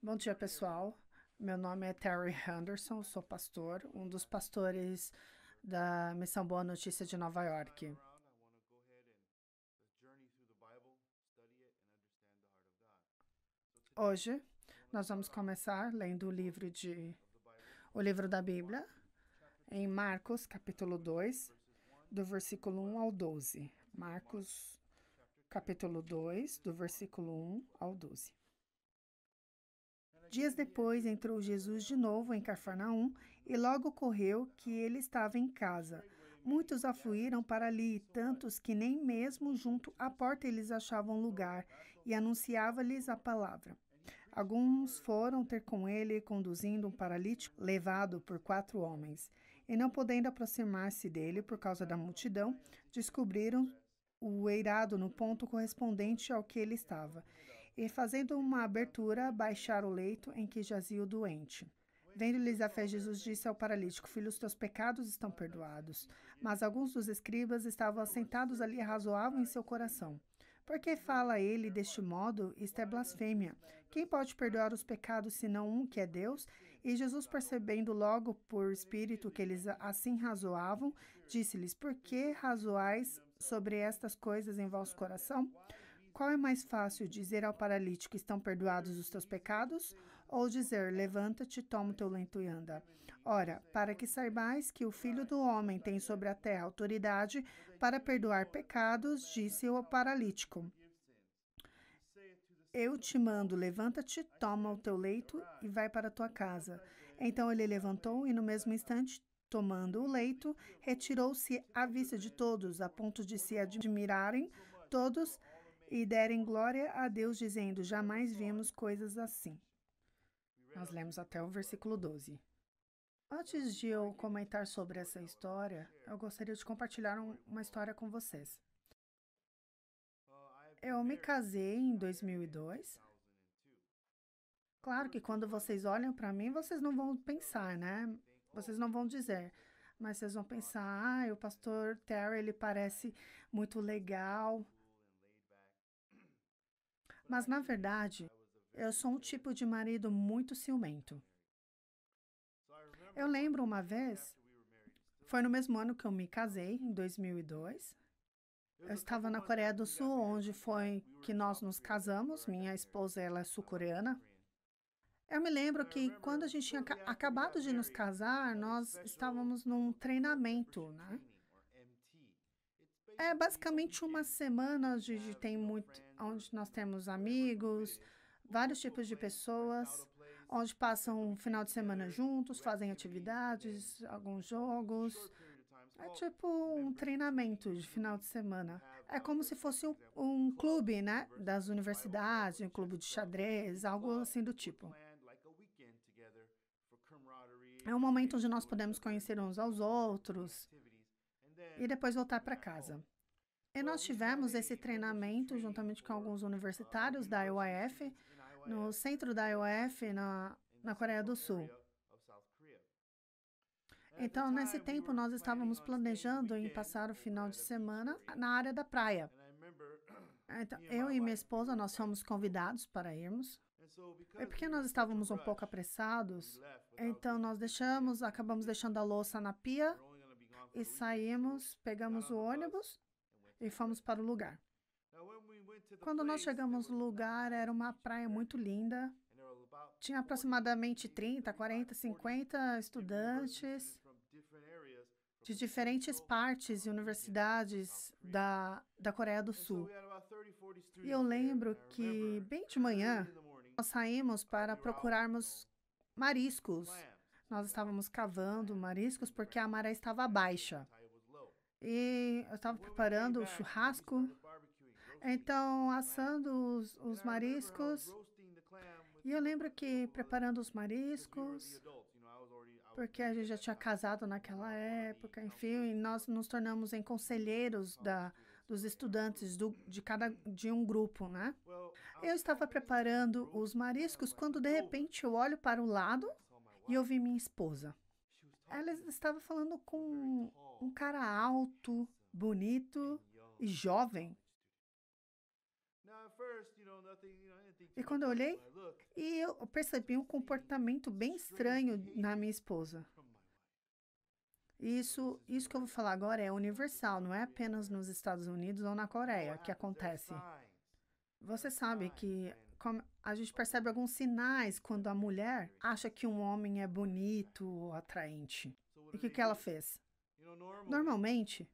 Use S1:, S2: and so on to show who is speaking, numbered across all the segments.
S1: Bom dia, pessoal. Meu nome é Terry Henderson, sou pastor, um dos pastores da Missão Boa Notícia de Nova York. Hoje, nós vamos começar lendo o livro da Bíblia, em Marcos, capítulo 2, do versículo 1 ao 12. Marcos, capítulo 2, do versículo 1 ao 12. Dias depois entrou Jesus de novo em Cafarnaum e logo ocorreu que ele estava em casa. Muitos afluíram para ali, tantos que nem mesmo junto à porta eles achavam lugar, e anunciava-lhes a palavra. Alguns foram ter com ele, conduzindo um paralítico levado por 4 homens. E não podendo aproximar-se dele por causa da multidão, descobriram o eirado no ponto correspondente ao que ele estava. E, fazendo uma abertura, baixaram o leito em que jazia o doente. Vendo-lhes a fé, Jesus disse ao paralítico: Filho, os teus pecados estão perdoados. Mas alguns dos escribas estavam assentados ali e razoavam em seu coração: Por que fala ele deste modo? Isto é blasfêmia. Quem pode perdoar os pecados senão um, que é Deus? E Jesus, percebendo logo por espírito que eles assim razoavam, disse-lhes: Por que razoais sobre estas coisas em vosso coração? Qual é mais fácil, dizer ao paralítico: Estão perdoados os teus pecados? Ou dizer: Levanta-te, toma o teu leito e anda? Ora, para que saibais que o Filho do Homem tem sobre a terra autoridade para perdoar pecados, disse ao paralítico: Eu te mando, levanta-te, toma o teu leito e vai para a tua casa. Então ele levantou e, no mesmo instante, tomando o leito, retirou-se à vista de todos, a ponto de se admirarem todos e derem glória a Deus, dizendo: Jamais vimos coisas assim. Nós lemos até o versículo 12. Antes de eu comentar sobre essa história, eu gostaria de compartilhar uma história com vocês. Eu me casei em 2002. Claro que quando vocês olham para mim, vocês não vão pensar, né? Vocês não vão dizer, mas vocês vão pensar: o pastor Terry, ele parece muito legal. Mas, na verdade, eu sou um tipo de marido muito ciumento. Eu lembro uma vez, foi no mesmo ano que eu me casei, em 2002. Eu estava na Coreia do Sul, onde foi que nós nos casamos. Minha esposa, ela é sul-coreana. Eu me lembro que quando a gente tinha acabado de nos casar, nós estávamos num treinamento, né? É basicamente uma semana onde onde nós temos amigos, vários tipos de pessoas, onde passam um final de semana juntos, fazem atividades, alguns jogos. É tipo um treinamento de final de semana. É como se fosse um clube, né? Das universidades, um clube de xadrez, algo assim do tipo. É um momento onde nós podemos conhecer uns aos outros e depois voltar para casa. E nós tivemos esse treinamento juntamente com alguns universitários da IOF, no centro da IOF, na Coreia do Sul. Então, nesse tempo, nós estávamos planejando em passar o final de semana na área da praia. Então, eu e minha esposa, nós fomos convidados para irmos. É porque nós estávamos um pouco apressados, então acabamos deixando a louça na pia e saímos, pegamos o ônibus e fomos para o lugar. Quando nós chegamos no lugar, era uma praia muito linda. Tinha aproximadamente 30, 40, 50 estudantes de diferentes partes e universidades da Coreia do Sul. E eu lembro que, bem de manhã, nós saímos para procurarmos mariscos. Nós estávamos cavando mariscos porque a maré estava baixa. E eu estava preparando o churrasco, então assando os mariscos. E eu lembro que preparando os mariscos, porque a gente já tinha casado naquela época, enfim, e nós nos tornamos em conselheiros dos estudantes de um grupo, né? Eu estava preparando os mariscos quando de repente eu olho para o lado e eu vi minha esposa. Ela estava falando com um cara alto, bonito e jovem. E quando eu olhei, eu percebi um comportamento bem estranho na minha esposa. Isso que eu vou falar agora é universal, não é apenas nos Estados Unidos ou na Coreia que acontece. Você sabe que a gente percebe alguns sinais quando a mulher acha que um homem é bonito ou atraente. E o que ela fez? Normalmente,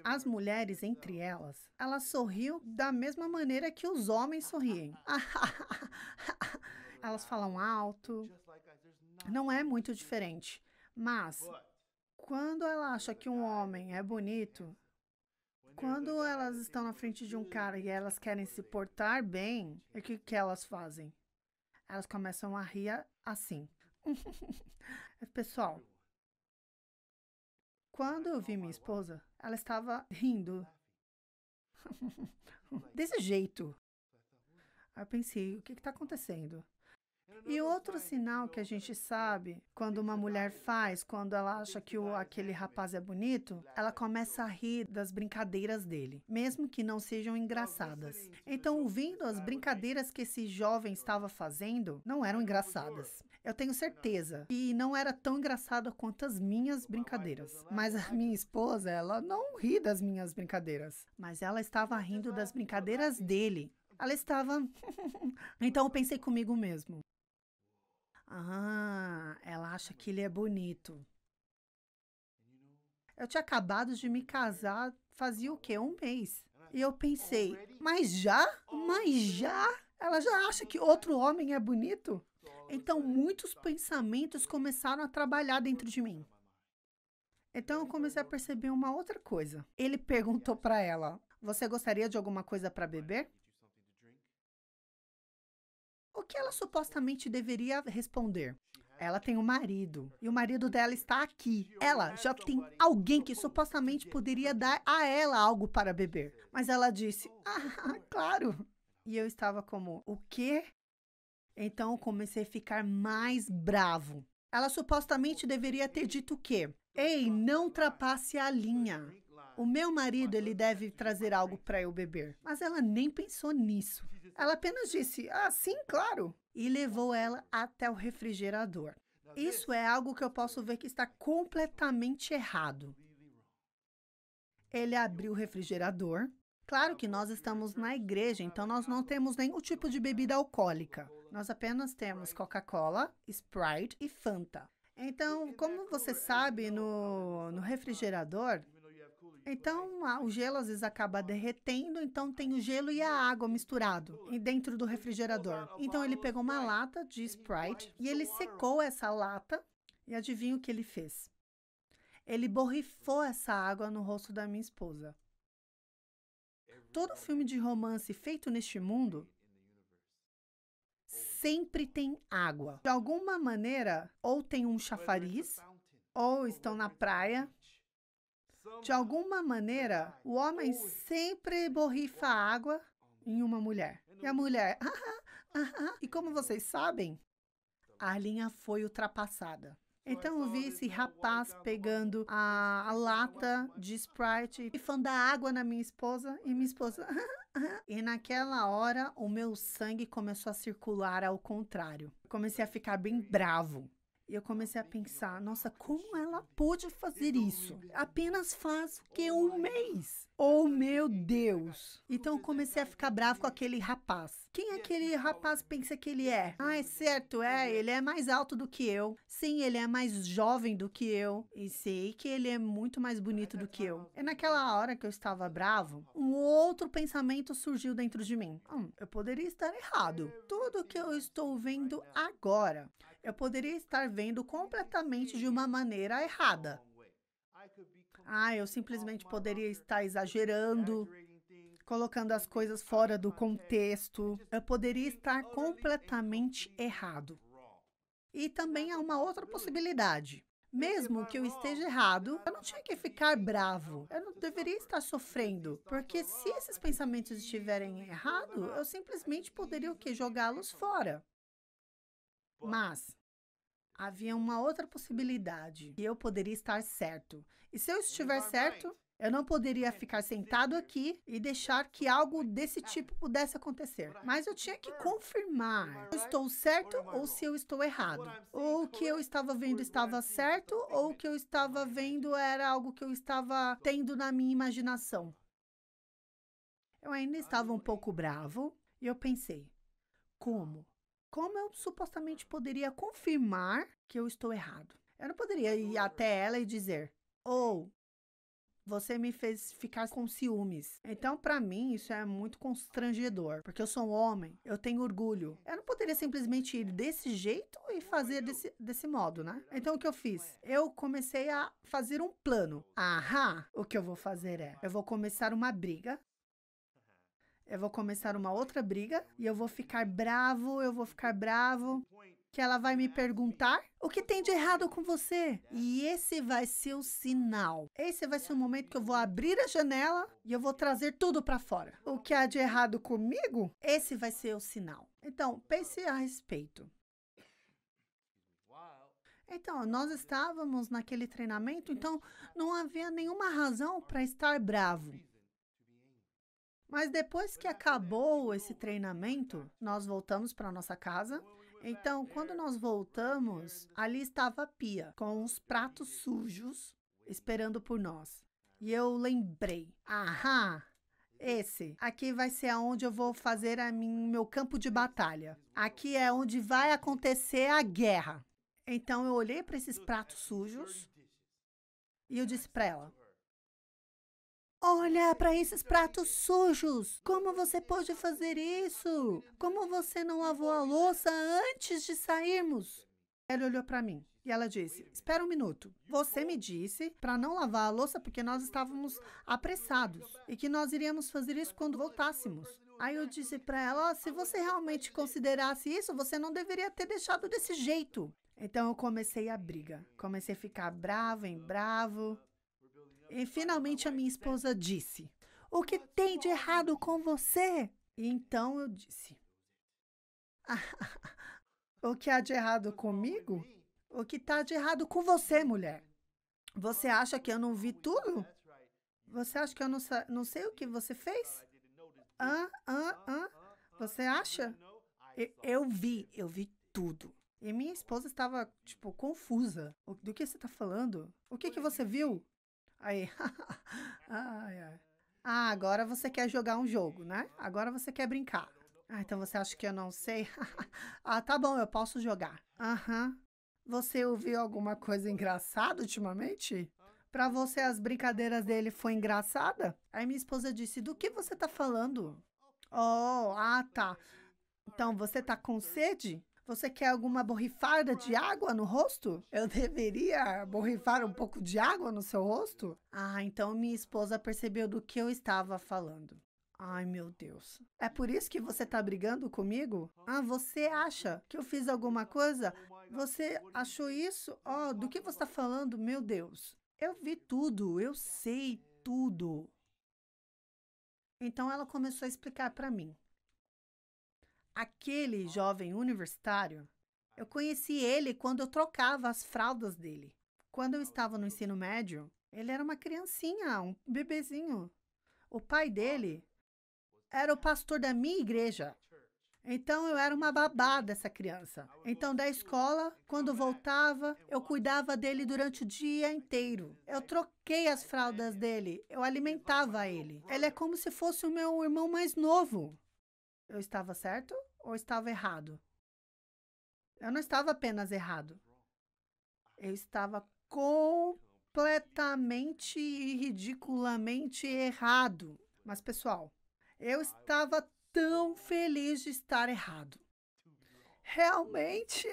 S1: as mulheres entre elas sorriam da mesma maneira que os homens sorriem. Elas falam alto, não é muito diferente. Mas, quando ela acha que um homem é bonito, quando elas estão na frente de um cara e elas querem se portar bem, o que elas fazem? Elas começam a rir assim. Pessoal, quando eu vi minha esposa, ela estava rindo desse jeito. Aí eu pensei, o que está acontecendo? E outro sinal que a gente sabe quando uma mulher faz, quando ela acha que aquele rapaz é bonito, ela começa a rir das brincadeiras dele, mesmo que não sejam engraçadas. Então, ouvindo as brincadeiras que esse jovem estava fazendo, não eram engraçadas. Eu tenho certeza que não era tão engraçada quanto as minhas brincadeiras. Mas a minha esposa, ela não ri das minhas brincadeiras, mas ela estava rindo das brincadeiras dele. Ela estava... Então eu pensei comigo mesmo. Ela acha que ele é bonito. Eu tinha acabado de me casar, fazia o quê? Um mês. E eu pensei, mas já? Mas já? Ela já acha que outro homem é bonito? Então, muitos pensamentos começaram a trabalhar dentro de mim. Então, eu comecei a perceber uma outra coisa. Ele perguntou para ela, você gostaria de alguma coisa para beber? O que ela supostamente deveria responder? Ela tem um marido e o marido dela está aqui. Ela já tem alguém que supostamente poderia dar a ela algo para beber. Mas ela disse, claro. E eu estava como, o quê? Então eu comecei a ficar mais bravo. Ela supostamente deveria ter dito o quê? Ei, não ultrapasse a linha. O meu marido, ele deve trazer algo para eu beber. Mas ela nem pensou nisso. Ela apenas disse, sim, claro. E levou ela até o refrigerador. Isso é algo que eu posso ver que está completamente errado. Ele abriu o refrigerador. Claro que nós estamos na igreja, então nós não temos nenhum tipo de bebida alcoólica. Nós apenas temos Coca-Cola, Sprite e Fanta. Então, como você sabe, no refrigerador, então o gelo às vezes acaba derretendo, então tem o gelo e a água misturado dentro do refrigerador. Então ele pegou uma lata de Sprite e ele secou essa lata e adivinha o que ele fez? Ele borrifou essa água no rosto da minha esposa. Todo filme de romance feito neste mundo sempre tem água. De alguma maneira, ou tem um chafariz, ou estão na praia. De alguma maneira, o homem sempre borrifa água em uma mulher. E a mulher, E como vocês sabem, a linha foi ultrapassada. Então eu vi esse rapaz pegando a lata de Sprite e fando a água na minha esposa e minha esposa... E naquela hora, o meu sangue começou a circular ao contrário. Comecei a ficar bem bravo. E eu comecei a pensar, nossa, como ela pôde fazer isso? Apenas faz o que? Um mês? Oh, meu Deus! Então eu comecei a ficar bravo com aquele rapaz. Quem aquele rapaz pensa que ele é? É certo, ele é mais alto do que eu. Sim, ele é mais jovem do que eu. E sei que ele é muito mais bonito do que eu. E naquela hora que eu estava bravo, um outro pensamento surgiu dentro de mim. Eu poderia estar errado. Tudo que eu estou vendo agora, eu poderia estar vendo completamente de uma maneira errada. Eu simplesmente poderia estar exagerando, colocando as coisas fora do contexto. Eu poderia estar completamente errado. E também há uma outra possibilidade. Mesmo que eu esteja errado, eu não tinha que ficar bravo. Eu não deveria estar sofrendo. Porque se esses pensamentos estiverem errados, eu simplesmente poderia o quê? Jogá-los fora. Mas havia uma outra possibilidade, e eu poderia estar certo. E se eu estiver certo, Eu não poderia ficar sentado aqui e deixar que algo desse tipo pudesse acontecer. Mas eu tinha que confirmar se eu estou certo ou se eu estou errado. Ou o que eu estava vendo estava certo, ou o que eu estava vendo era algo que eu estava tendo na minha imaginação. Eu ainda estava um pouco bravo e eu pensei, como? Como eu supostamente poderia confirmar que eu estou errado? Eu não poderia ir até ela e dizer, ou você me fez ficar com ciúmes. Então, para mim, isso é muito constrangedor, porque eu sou um homem, eu tenho orgulho. Eu não poderia simplesmente ir desse jeito e fazer desse modo, né? Então, o que eu fiz? Eu comecei a fazer um plano. Aham, o que eu vou fazer é, eu vou começar uma briga. Eu vou começar uma outra briga e eu vou ficar bravo, que ela vai me perguntar o que tem de errado com você. E esse vai ser o sinal. Esse vai ser o momento que eu vou abrir a janela e eu vou trazer tudo para fora. O que há de errado comigo? Esse vai ser o sinal. Então, pense a respeito. Então, nós estávamos naquele treinamento, então não havia nenhuma razão para estar bravo. Mas depois que acabou esse treinamento, nós voltamos para nossa casa. Então, quando nós voltamos, ali estava a pia, com os pratos sujos, esperando por nós. E eu lembrei, aqui vai ser onde eu vou fazer meu campo de batalha. Aqui é onde vai acontecer a guerra. Então, eu olhei para esses pratos sujos e eu disse para ela, olha para esses pratos sujos! Como você pode fazer isso? Como você não lavou a louça antes de sairmos? Ela olhou para mim e ela disse, espera um minuto. Você me disse para não lavar a louça porque nós estávamos apressados e que nós iríamos fazer isso quando voltássemos. Aí eu disse para ela, se você realmente considerasse isso, você não deveria ter deixado desse jeito. Então eu comecei a briga. Comecei a ficar bravo em bravo. E finalmente a minha esposa disse, o que tem de errado com você? E então eu disse, o que há de errado comigo? O que está de errado com você, mulher? Você acha que eu não vi tudo? Você acha que eu não sei o que você fez? Você acha? Eu vi tudo. E minha esposa estava, confusa. Do que você está falando? O que você viu? Aí, ai, ai. Agora você quer jogar um jogo, né? Agora você quer brincar. Então você acha que eu não sei? Tá bom, eu posso jogar. Você ouviu alguma coisa engraçada ultimamente? Para você, as brincadeiras dele foi engraçada? Aí minha esposa disse, do que você tá falando? Tá. Então você tá com sede? Você quer alguma borrifada de água no rosto? Eu deveria borrifar um pouco de água no seu rosto? Então minha esposa percebeu do que eu estava falando. Ai, meu Deus. É por isso que você tá brigando comigo? Você acha que eu fiz alguma coisa? Você achou isso? Do que você tá falando? Meu Deus. Eu vi tudo, eu sei tudo. Então ela começou a explicar para mim. Aquele jovem universitário, eu conheci ele quando eu trocava as fraldas dele. Quando eu estava no ensino médio, ele era uma criancinha, um bebezinho. O pai dele era o pastor da minha igreja. Então, eu era uma babá dessa criança. Então, da escola, quando voltava, eu cuidava dele durante o dia inteiro. Eu troquei as fraldas dele, eu alimentava ele. Ele é como se fosse o meu irmão mais novo. Eu estava certo ou estava errado? Eu não estava apenas errado. Eu estava completamente e ridiculamente errado. Mas, pessoal, eu estava tão feliz de estar errado. Realmente?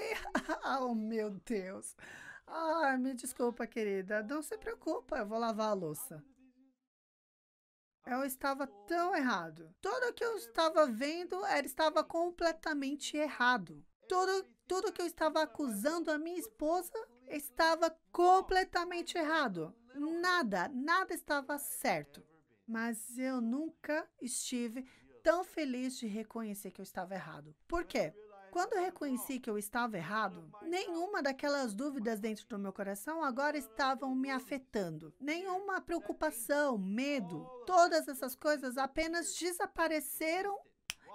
S1: Oh, meu Deus. Me desculpa, querida. Não se preocupa, eu vou lavar a louça. Eu estava tão errado. Tudo o que eu estava vendo estava completamente errado. Tudo que eu estava acusando a minha esposa estava completamente errado. Nada estava certo. Mas eu nunca estive tão feliz de reconhecer que eu estava errado. Por quê? Quando eu reconheci que eu estava errado, nenhuma daquelas dúvidas dentro do meu coração agora estavam me afetando. Nenhuma preocupação, medo, todas essas coisas apenas desapareceram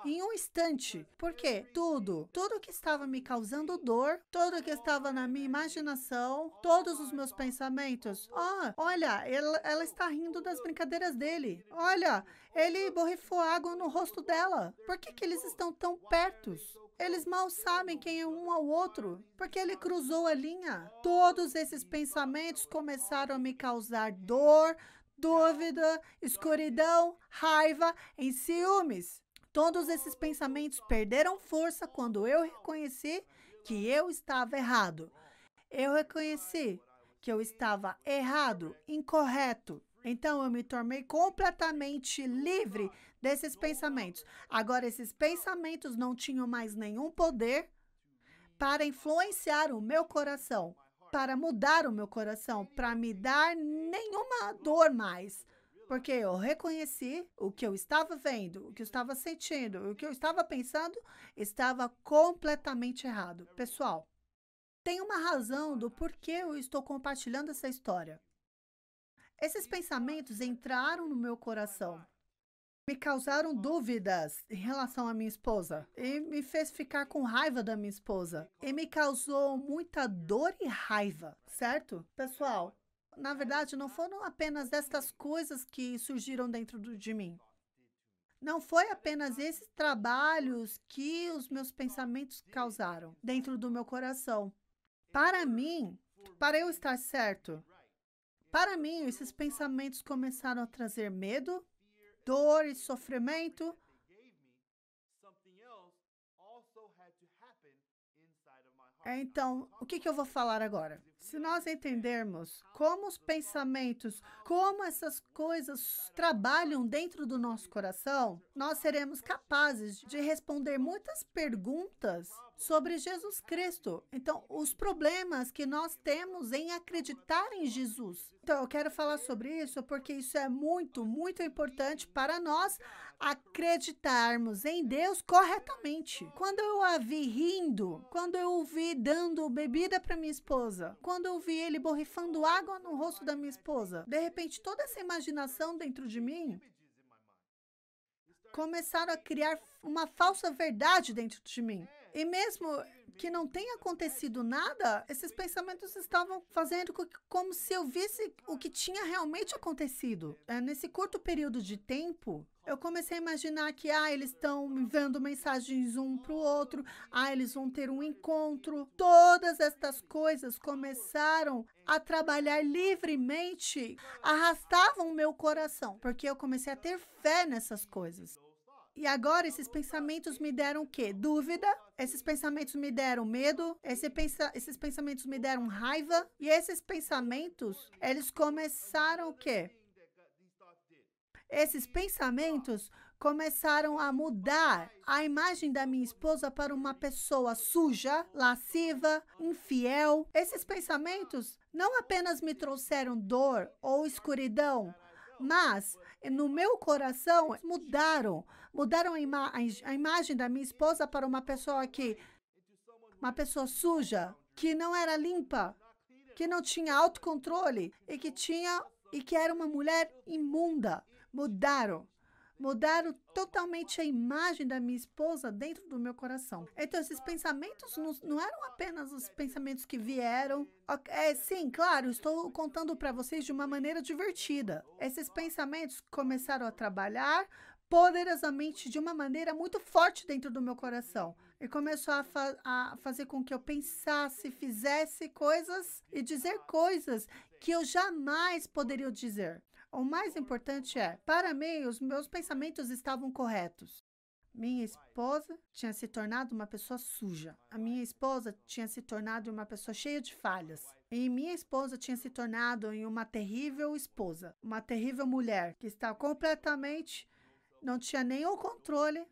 S1: em um instante. Por quê? Tudo que estava me causando dor, tudo que estava na minha imaginação, todos os meus pensamentos. Olha, ela está rindo das brincadeiras dele. Olha, ele borrifou água no rosto dela. Por que eles estão tão pertos? Eles mal sabem quem é um ao outro, porque ele cruzou a linha. Todos esses pensamentos começaram a me causar dor, dúvida, escuridão, raiva e ciúmes. Todos esses pensamentos perderam força quando eu reconheci que eu estava errado. Eu reconheci que eu estava errado, incorreto. Então, eu me tornei completamente livre desses pensamentos. Agora, esses pensamentos não tinham mais nenhum poder para influenciar o meu coração, para mudar o meu coração, para me dar nenhuma dor mais. Porque eu reconheci o que eu estava vendo, o que eu estava sentindo, o que eu estava pensando, estava completamente errado. Pessoal, tem uma razão do porquê eu estou compartilhando essa história. Esses pensamentos entraram no meu coração, me causaram dúvidas em relação à minha esposa e me fez ficar com raiva da minha esposa e me causou muita dor e raiva, certo? Pessoal, na verdade, não foram apenas estas coisas que surgiram dentro de mim. Não foi apenas esses trabalhos que os meus pensamentos causaram dentro do meu coração. Para mim, para eu estar certo, para mim, esses pensamentos começaram a trazer medo, dor e sofrimento. Então, o que eu vou falar agora? Se nós entendermos como os pensamentos, como essas coisas trabalham dentro do nosso coração, nós seremos capazes de responder muitas perguntas sobre Jesus Cristo. Então, os problemas que nós temos em acreditar em Jesus. Então, eu quero falar sobre isso porque isso é muito, muito importante para nós acreditarmos em Deus corretamente. Quando eu a vi rindo, quando eu o vi dando bebida para minha esposa, quando eu vi ele borrifando água no rosto da minha esposa, de repente toda essa imaginação dentro de mim começaram a criar uma falsa verdade dentro de mim. E mesmo que não tenha acontecido nada, esses pensamentos estavam fazendo como se eu visse o que tinha realmente acontecido. Nesse curto período de tempo, eu comecei a imaginar que eles estão enviando mensagens um para o outro, eles vão ter um encontro. Todas estas coisas começaram a trabalhar livremente, arrastavam o meu coração, porque eu comecei a ter fé nessas coisas. E agora esses pensamentos me deram o quê? Dúvida. Esses pensamentos me deram medo. Esses pensamentos me deram raiva. E esses pensamentos, eles começaram o quê? Esses pensamentos começaram a mudar a imagem da minha esposa para uma pessoa suja, lasciva, infiel. Esses pensamentos não apenas me trouxeram dor ou escuridão, mas no meu coração mudaram a imagem da minha esposa para uma pessoa suja, que não era limpa, que não tinha autocontrole e que era uma mulher imunda. Mudaram totalmente a imagem da minha esposa dentro do meu coração. Então, esses pensamentos não eram apenas os pensamentos que vieram. Sim, claro, estou contando para vocês de uma maneira divertida. Esses pensamentos começaram a trabalhar poderosamente de uma maneira muito forte dentro do meu coração. E começou a fazer com que eu pensasse, fizesse coisas e dizer coisas que eu jamais poderia dizer. O mais importante para mim, os meus pensamentos estavam corretos. Minha esposa tinha se tornado uma pessoa suja. A minha esposa tinha se tornado uma pessoa cheia de falhas. E minha esposa tinha se tornado uma terrível esposa, uma terrível mulher, que estava completamente, não tinha nenhum controle.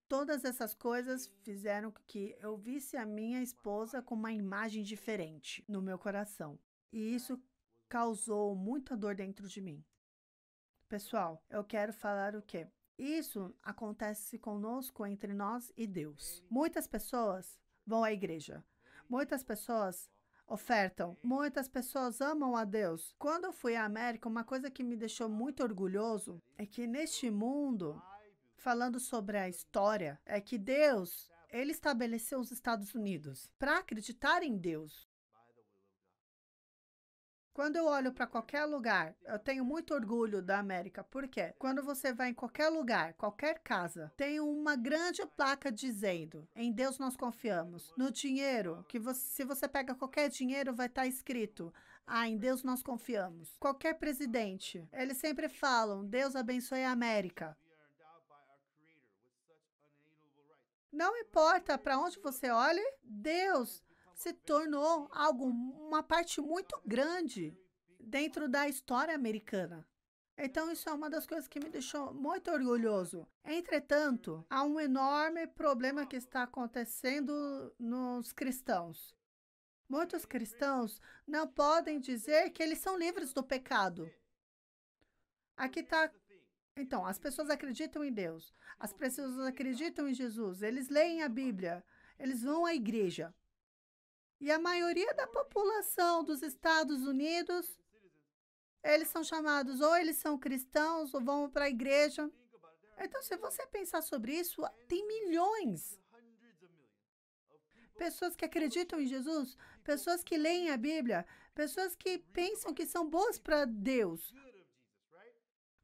S1: Todas essas coisas fizeram com que eu visse a minha esposa com uma imagem diferente no meu coração. E isso causou muita dor dentro de mim. Pessoal, eu quero falar o quê? Isso acontece conosco, entre nós e Deus. Muitas pessoas vão à igreja. Muitas pessoas ofertam, muitas pessoas amam a Deus. Quando eu fui à América, uma coisa que me deixou muito orgulhoso é que neste mundo, falando sobre a história, é que Deus, ele estabeleceu os Estados Unidos para acreditar em Deus. Quando eu olho para qualquer lugar, eu tenho muito orgulho da América. Por quê? Quando você vai em qualquer lugar, qualquer casa, tem uma grande placa dizendo: em Deus nós confiamos. No dinheiro, se você pega qualquer dinheiro, vai estar escrito: em Deus nós confiamos. Qualquer presidente, eles sempre falam: Deus abençoe a América. Não importa para onde você olhe, Deus se tornou uma parte muito grande dentro da história americana. Então, isso é uma das coisas que me deixou muito orgulhoso. Entretanto, há um enorme problema que está acontecendo nos cristãos. Muitos cristãos não podem dizer que eles são livres do pecado. Aqui está. Então, as pessoas acreditam em Deus, as pessoas acreditam em Jesus, eles leem a Bíblia, eles vão à igreja. E a maioria da população dos Estados Unidos, eles são chamados, ou eles são cristãos, ou vão para a igreja. Então, se você pensar sobre isso, tem milhões. Pessoas que acreditam em Jesus, pessoas que leem a Bíblia, pessoas que pensam que são boas para Deus.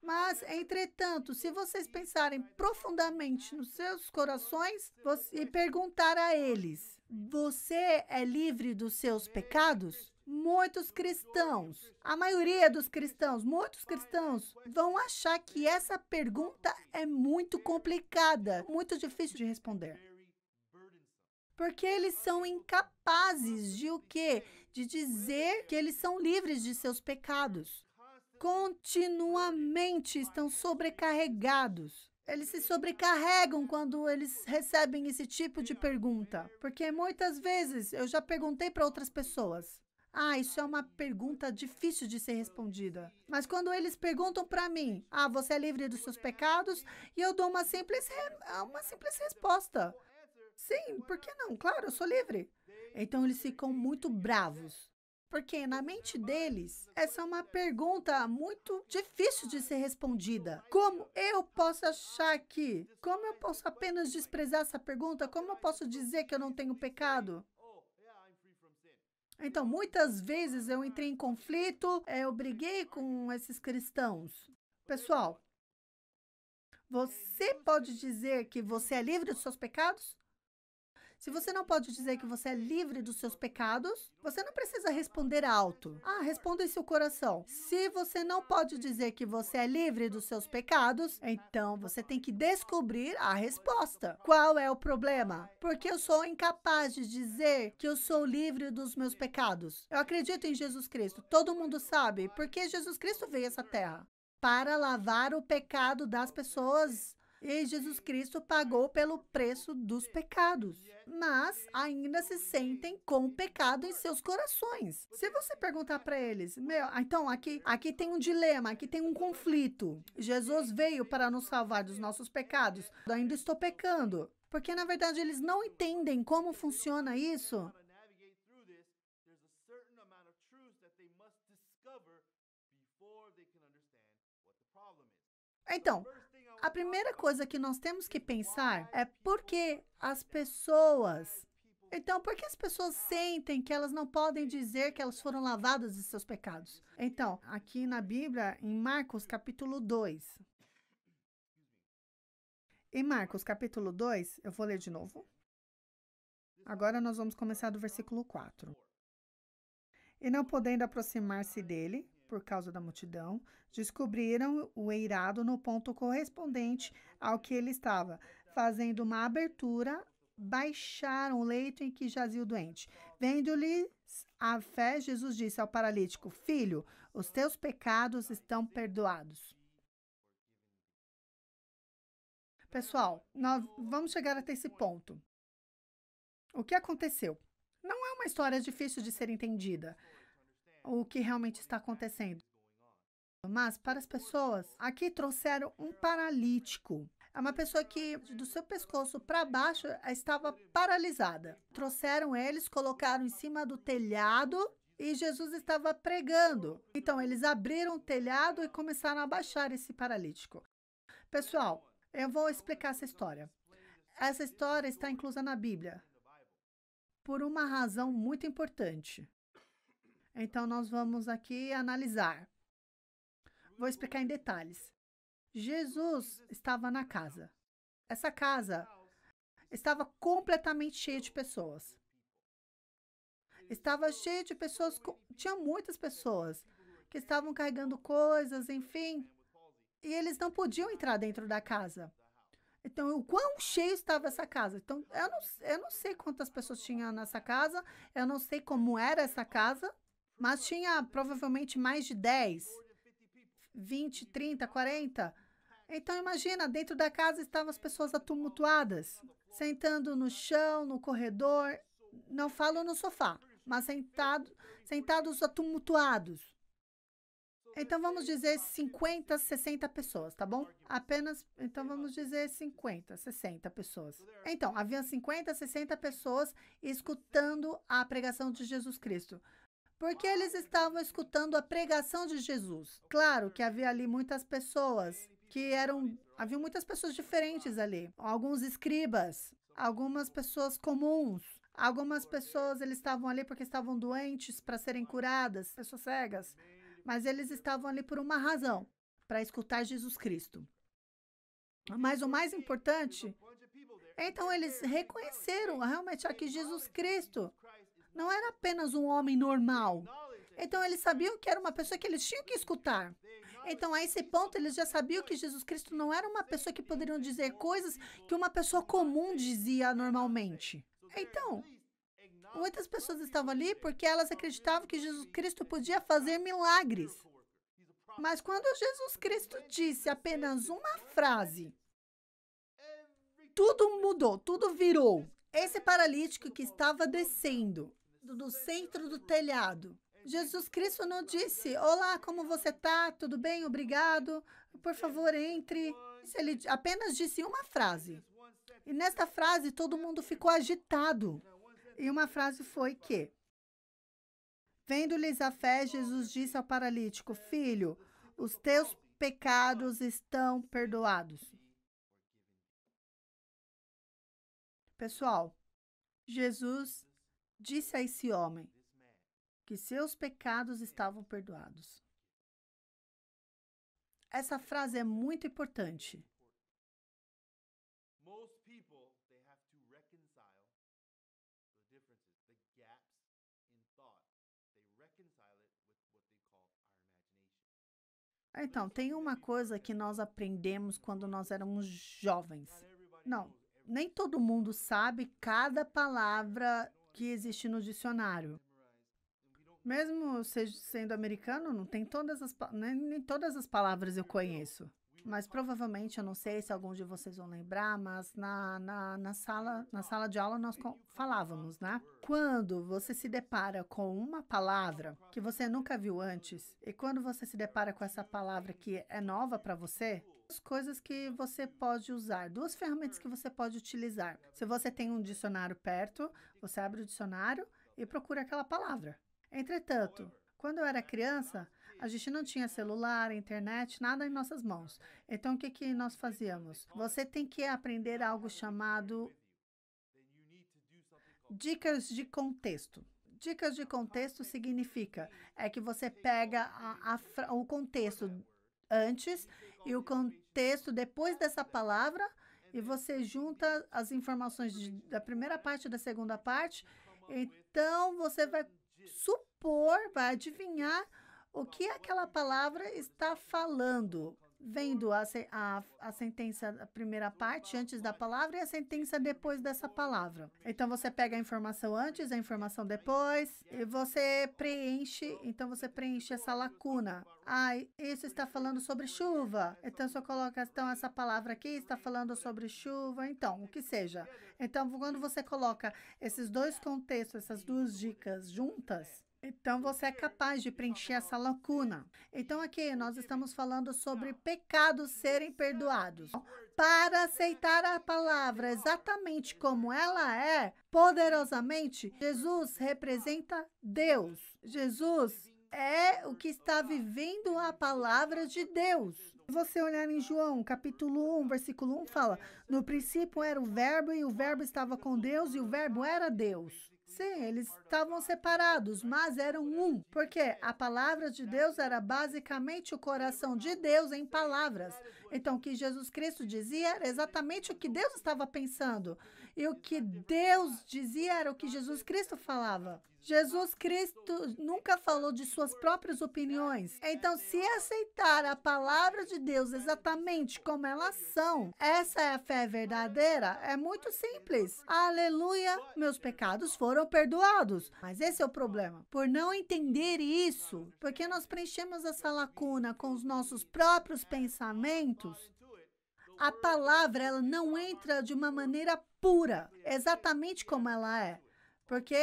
S1: Mas, entretanto, se vocês pensarem profundamente nos seus corações e perguntar a eles: você é livre dos seus pecados? Muitos cristãos, a maioria dos cristãos, muitos cristãos, vão achar que essa pergunta é muito complicada, muito difícil de responder. Porque eles são incapazes de o quê? De dizer que eles são livres de seus pecados. Continuamente estão sobrecarregados. Eles se sobrecarregam quando eles recebem esse tipo de pergunta. Porque muitas vezes eu já perguntei para outras pessoas: isso é uma pergunta difícil de ser respondida. Mas quando eles perguntam para mim: você é livre dos seus pecados? E eu dou uma simples resposta. Sim, por que não? Claro, eu sou livre. Então eles ficam muito bravos. Porque na mente deles, essa é uma pergunta muito difícil de ser respondida. Como eu posso achar que? Como eu posso apenas desprezar essa pergunta? Como eu posso dizer que eu não tenho pecado? Então, muitas vezes eu entrei em conflito, eu briguei com esses cristãos. Pessoal, você pode dizer que você é livre dos seus pecados? Se você não pode dizer que você é livre dos seus pecados, você não precisa responder alto. Responda em seu coração. Se você não pode dizer que você é livre dos seus pecados, então você tem que descobrir a resposta. Qual é o problema? Porque eu sou incapaz de dizer que eu sou livre dos meus pecados. Eu acredito em Jesus Cristo. Todo mundo sabe, porque Jesus Cristo veio a essa terra para lavar o pecado das pessoas. E Jesus Cristo pagou pelo preço dos pecados, mas ainda se sentem com o pecado em seus corações. Se você perguntar para eles: então aqui tem um dilema, aqui tem um conflito. Jesus veio para nos salvar dos nossos pecados. Eu ainda estou pecando. Porque, na verdade, eles não entendem como funciona isso. Então, a primeira coisa que nós temos que pensar é por que as pessoas sentem que elas não podem dizer que elas foram lavadas de seus pecados? Então, aqui na Bíblia, em Marcos capítulo 2. Em Marcos capítulo 2, eu vou ler de novo. Agora nós vamos começar do versículo 4. E não podendo aproximar-se dele, por causa da multidão, descobriram o eirado no ponto correspondente ao que ele estava. Fazendo uma abertura, baixaram o leito em que jazia o doente. Vendo-lhes a fé, Jesus disse ao paralítico: Filho, os teus pecados estão perdoados. Pessoal, nós vamos chegar até esse ponto. O que aconteceu? Não é uma história difícil de ser entendida, o que realmente está acontecendo. Mas, para as pessoas, aqui trouxeram um paralítico. É uma pessoa que do seu pescoço para baixo estava paralisada. Trouxeram eles, colocaram em cima do telhado e Jesus estava pregando. Então eles abriram o telhado e começaram a baixar esse paralítico. Pessoal, eu vou explicar essa história. Essa história está inclusa na Bíblia por uma razão muito importante. Então nós vamos aqui analisar. Vou explicar em detalhes. Jesus estava na casa. Essa casa estava completamente cheia de pessoas. Estava cheia de pessoas, tinha muitas pessoas que estavam carregando coisas, enfim, e eles não podiam entrar dentro da casa. Então, o quão cheio estava essa casa? Então, eu não sei quantas pessoas tinham nessa casa, eu não sei como era essa casa, mas tinha provavelmente mais de 10, 20, 30, 40. Então, imagina, dentro da casa estavam as pessoas atumultuadas, sentando no chão, no corredor, não falo no sofá, mas sentados atumultuados. Então, vamos dizer 50, 60 pessoas, tá bom? Então, vamos dizer 50, 60 pessoas. Então, havia 50, 60 pessoas escutando a pregação de Jesus Cristo. Porque eles estavam escutando a pregação de Jesus. Claro que havia ali muitas pessoas havia muitas pessoas diferentes ali. Alguns escribas, algumas pessoas comuns. Algumas pessoas, eles estavam ali porque estavam doentes para serem curadas, pessoas cegas. Mas eles estavam ali por uma razão, para escutar Jesus Cristo. Mas o mais importante, então eles reconheceram realmente aqui Jesus Cristo não era apenas um homem normal. Então eles sabiam que era uma pessoa que eles tinham que escutar. Então a esse ponto eles já sabiam que Jesus Cristo não era uma pessoa que poderiam dizer coisas que uma pessoa comum dizia normalmente. Então, muitas pessoas estavam ali porque elas acreditavam que Jesus Cristo podia fazer milagres. Mas quando Jesus Cristo disse apenas uma frase, tudo mudou, tudo virou. Esse paralítico que estava descendo do centro do telhado, Jesus Cristo não disse, olá, como você está? Tudo bem? Obrigado. Por favor, entre. Ele apenas disse uma frase. E nesta frase, todo mundo ficou agitado. E uma frase foi que, vendo-lhes a fé, Jesus disse ao paralítico, filho, os teus pecados estão perdoados. Pessoal, Jesus disse a esse homem que seus pecados estavam perdoados. Essa frase é muito importante. Então, tem uma coisa que nós aprendemos quando nós éramos jovens. Não, nem todo mundo sabe cada palavra que existe no dicionário. Mesmo sendo americano, não tem nem todas as palavras eu conheço. Mas provavelmente, eu não sei se alguns de vocês vão lembrar, mas na sala de aula nós falávamos, né? Quando você se depara com uma palavra que você nunca viu antes, e quando você se depara com essa palavra que é nova para você, duas coisas que você pode usar, duas ferramentas que você pode utilizar. Se você tem um dicionário perto, você abre o dicionário e procura aquela palavra. Entretanto, quando eu era criança, a gente não tinha celular, internet, nada em nossas mãos. Então, o que nós fazíamos? Você tem que aprender algo chamado dicas de contexto. Dicas de contexto significa que você pega o contexto antes e o contexto depois dessa palavra e você junta as informações da primeira parte e da segunda parte. Então, você vai vai adivinhar o que aquela palavra está falando, vendo a sentença da primeira parte antes da palavra e a sentença depois dessa palavra. Então, você pega a informação antes, a informação depois, e você preenche essa lacuna. Isso está falando sobre chuva. Então, se eu coloco essa palavra aqui está falando sobre chuva, então, o que seja. Então, quando você coloca esses dois contextos, essas duas dicas juntas, Então você é capaz de preencher essa lacuna. Então aqui nós estamos falando sobre pecados serem perdoados. Para aceitar a palavra exatamente como ela é, poderosamente, Jesus representa Deus. Jesus é o que está vivendo a palavra de Deus. Se você olhar em João, capítulo 1, versículo 1, fala: no princípio era o verbo, e o verbo estava com Deus, e o verbo era Deus. Sim, eles estavam separados, mas eram um, porque a palavra de Deus era basicamente o coração de Deus em palavras. Então, o que Jesus Cristo dizia era exatamente o que Deus estava pensando. E o que Deus dizia era o que Jesus Cristo falava. Jesus Cristo nunca falou de suas próprias opiniões. Então, se aceitar a palavra de Deus exatamente como elas são, essa é a fé verdadeira, é muito simples. Aleluia, meus pecados foram perdoados. Mas esse é o problema. Por não entender isso, porque nós preenchemos essa lacuna com os nossos próprios pensamentos, a palavra ela não entra de uma maneira pura, exatamente como ela é, porque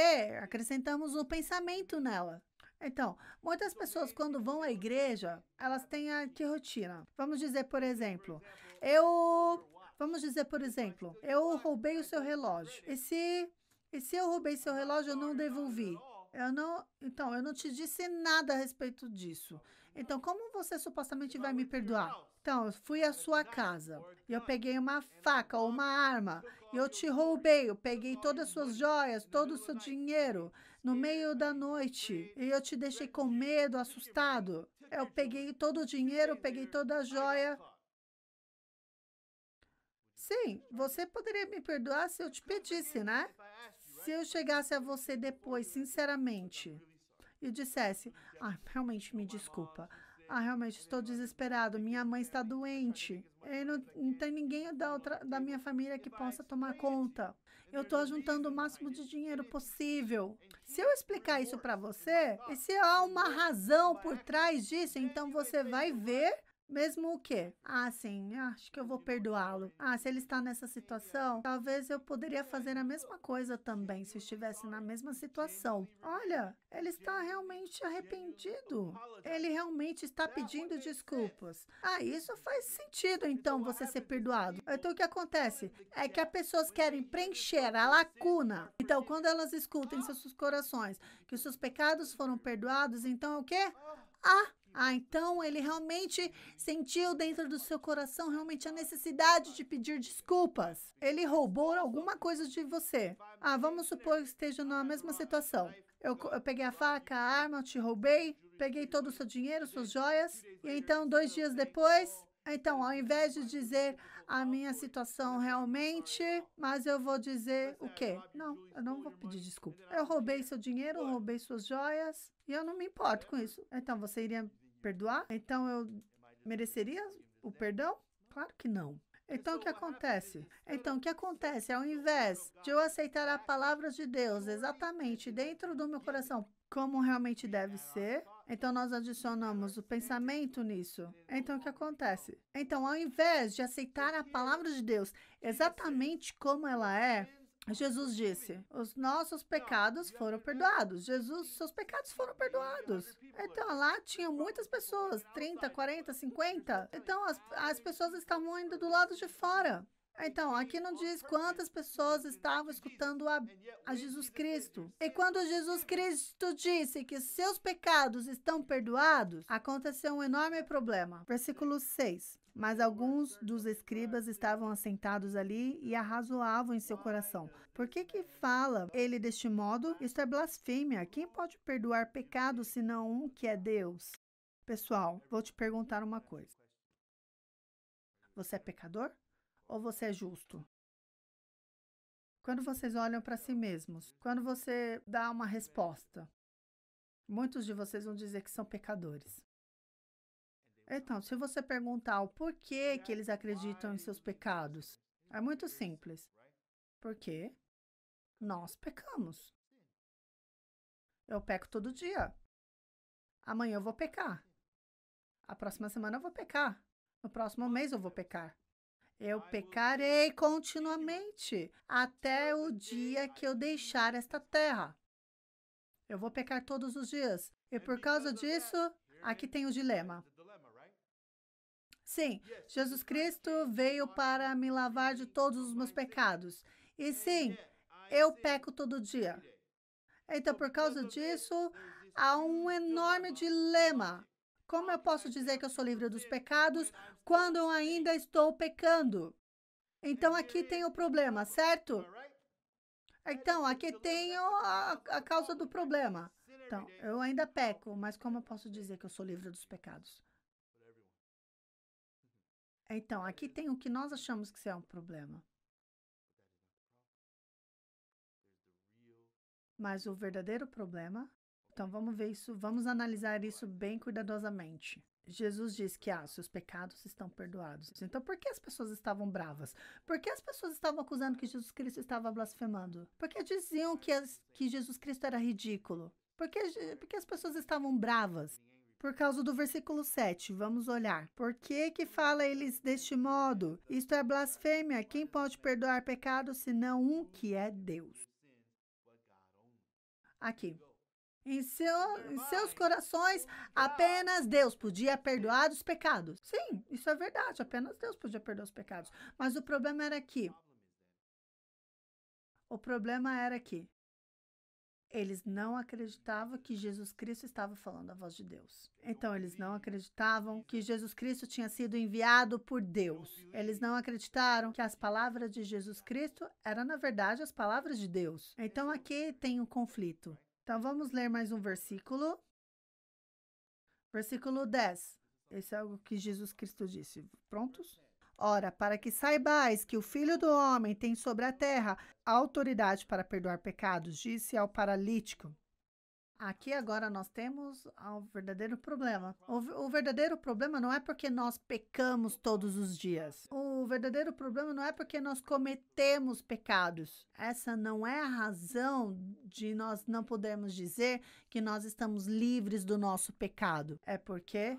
S1: acrescentamos o pensamento nela. Então, muitas pessoas quando vão à igreja, elas têm que rotina. Eu roubei o seu relógio. E se eu roubei seu relógio, eu não devolvi. Eu não te disse nada a respeito disso. Então, como você supostamente vai me perdoar? Então, eu fui à sua casa e eu peguei uma faca ou uma arma e eu te roubei. Eu peguei todas as suas joias, todo o seu dinheiro no meio da noite e eu te deixei com medo, assustado. Eu peguei todo o dinheiro, peguei toda a joia. Sim, você poderia me perdoar se eu te pedisse, né? Se eu chegasse a você depois, sinceramente, e dissesse: realmente me desculpa. Realmente estou desesperado. Minha mãe está doente. E não tem ninguém da minha família que possa tomar conta. Eu estou juntando o máximo de dinheiro possível. Se eu explicar isso para você, e se há uma razão por trás disso, então você vai ver. Mesmo o quê? Sim, acho que eu vou perdoá-lo. Se ele está nessa situação, talvez eu poderia fazer a mesma coisa também, se eu estivesse na mesma situação. Olha, ele está realmente arrependido. Ele realmente está pedindo desculpas. Isso faz sentido, então, você ser perdoado. Então, o que acontece? É que as pessoas querem preencher a lacuna. Então, quando elas escutam em seus corações que os seus pecados foram perdoados, então é o quê? Então ele realmente sentiu dentro do seu coração realmente a necessidade de pedir desculpas. Ele roubou alguma coisa de você. Vamos supor que esteja na mesma situação. Eu peguei a faca, a arma, eu te roubei, peguei todo o seu dinheiro, suas joias, e então 2 dias depois, então ao invés de dizer a minha situação realmente, mas eu vou dizer o quê? Não, eu não vou pedir desculpa. Eu roubei seu dinheiro, eu roubei suas joias, e eu não me importo com isso. Então você iria perdoar? Então eu mereceria o perdão? Claro que não. Então, o que acontece? Ao invés de eu aceitar a palavra de Deus exatamente dentro do meu coração, como realmente deve ser, então nós adicionamos o pensamento nisso. Então, o que acontece? Então, ao invés de aceitar a palavra de Deus exatamente como ela é, Jesus disse: os nossos pecados foram perdoados. Seus pecados foram perdoados. Então, lá tinham muitas pessoas, 30, 40, 50. Então, as pessoas estavam indo do lado de fora. Então, aqui não diz quantas pessoas estavam escutando a Jesus Cristo. E quando Jesus Cristo disse que seus pecados estão perdoados, aconteceu um enorme problema. Versículo 6. Mas alguns dos escribas estavam assentados ali e arrazoavam em seu coração: por que fala ele deste modo? Isto é blasfêmia. Quem pode perdoar pecados senão um que é Deus? Pessoal, vou te perguntar uma coisa. Você é pecador ou você é justo? Quando vocês olham para si mesmos, quando você dá uma resposta, muitos de vocês vão dizer que são pecadores. Então, se você perguntar o porquê que eles acreditam em seus pecados, é muito simples. Porque nós pecamos. Eu peco todo dia. Amanhã eu vou pecar. A próxima semana eu vou pecar. No próximo mês eu vou pecar. Eu pecarei continuamente até o dia que eu deixar esta terra. Eu vou pecar todos os dias. E por causa disso, aqui tem o dilema. Sim, Jesus Cristo veio para me lavar de todos os meus pecados. E sim, eu peco todo dia. Então, por causa disso, há um enorme dilema. Como eu posso dizer que eu sou livre dos pecados quando eu ainda estou pecando? Então, aqui tem o problema, certo? Então, aqui tem a causa do problema. Então, eu ainda peco, mas como eu posso dizer que eu sou livre dos pecados? Então, aqui tem o que nós achamos que é um problema. Mas o verdadeiro problema, então vamos ver isso, vamos analisar isso bem cuidadosamente. Jesus diz que seus pecados estão perdoados. Então, por que as pessoas estavam bravas? Por que as pessoas estavam acusando que Jesus Cristo estava blasfemando? Porque diziam que Jesus Cristo era ridículo. Porque as pessoas estavam bravas? Por causa do versículo 7, vamos olhar. Por que que fala eles deste modo? Isto é blasfêmia. Quem pode perdoar pecados senão um que é Deus? Aqui. Em seus corações, apenas Deus podia perdoar os pecados. Sim, isso é verdade. Apenas Deus podia perdoar os pecados. Mas o problema era que eles não acreditavam que Jesus Cristo estava falando a voz de Deus. Então, eles não acreditavam que Jesus Cristo tinha sido enviado por Deus. Eles não acreditaram que as palavras de Jesus Cristo eram, na verdade, as palavras de Deus. Então, aqui tem um conflito. Então, vamos ler mais um versículo. Versículo 10. Esse é algo que Jesus Cristo disse. Prontos? Ora, para que saibais que o Filho do Homem tem sobre a terra a autoridade para perdoar pecados, disse ao paralítico. Aqui agora nós temos o verdadeiro problema. O verdadeiro problema não é porque nós pecamos todos os dias. O verdadeiro problema não é porque nós cometemos pecados. Essa não é a razão de nós não podermos dizer que nós estamos livres do nosso pecado. É porque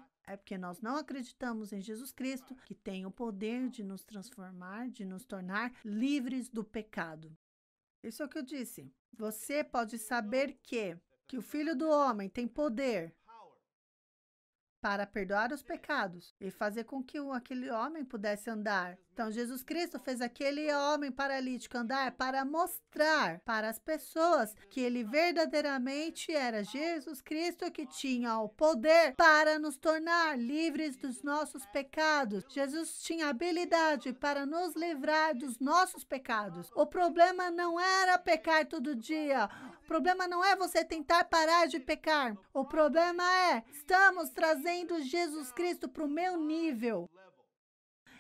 S1: nós não acreditamos em Jesus Cristo, que tem o poder de nos transformar, de nos tornar livres do pecado. Isso é o que eu disse. Você pode saber que o Filho do Homem tem poder para perdoar os pecados e fazer com que aquele homem pudesse andar. Então, Jesus Cristo fez aquele homem paralítico andar para mostrar para as pessoas que ele verdadeiramente era Jesus Cristo, que tinha o poder para nos tornar livres dos nossos pecados. Jesus tinha habilidade para nos livrar dos nossos pecados. O problema não era pecar todo dia. O problema não é você tentar parar de pecar. O problema é, estamos trazendo Jesus Cristo para o meu nível.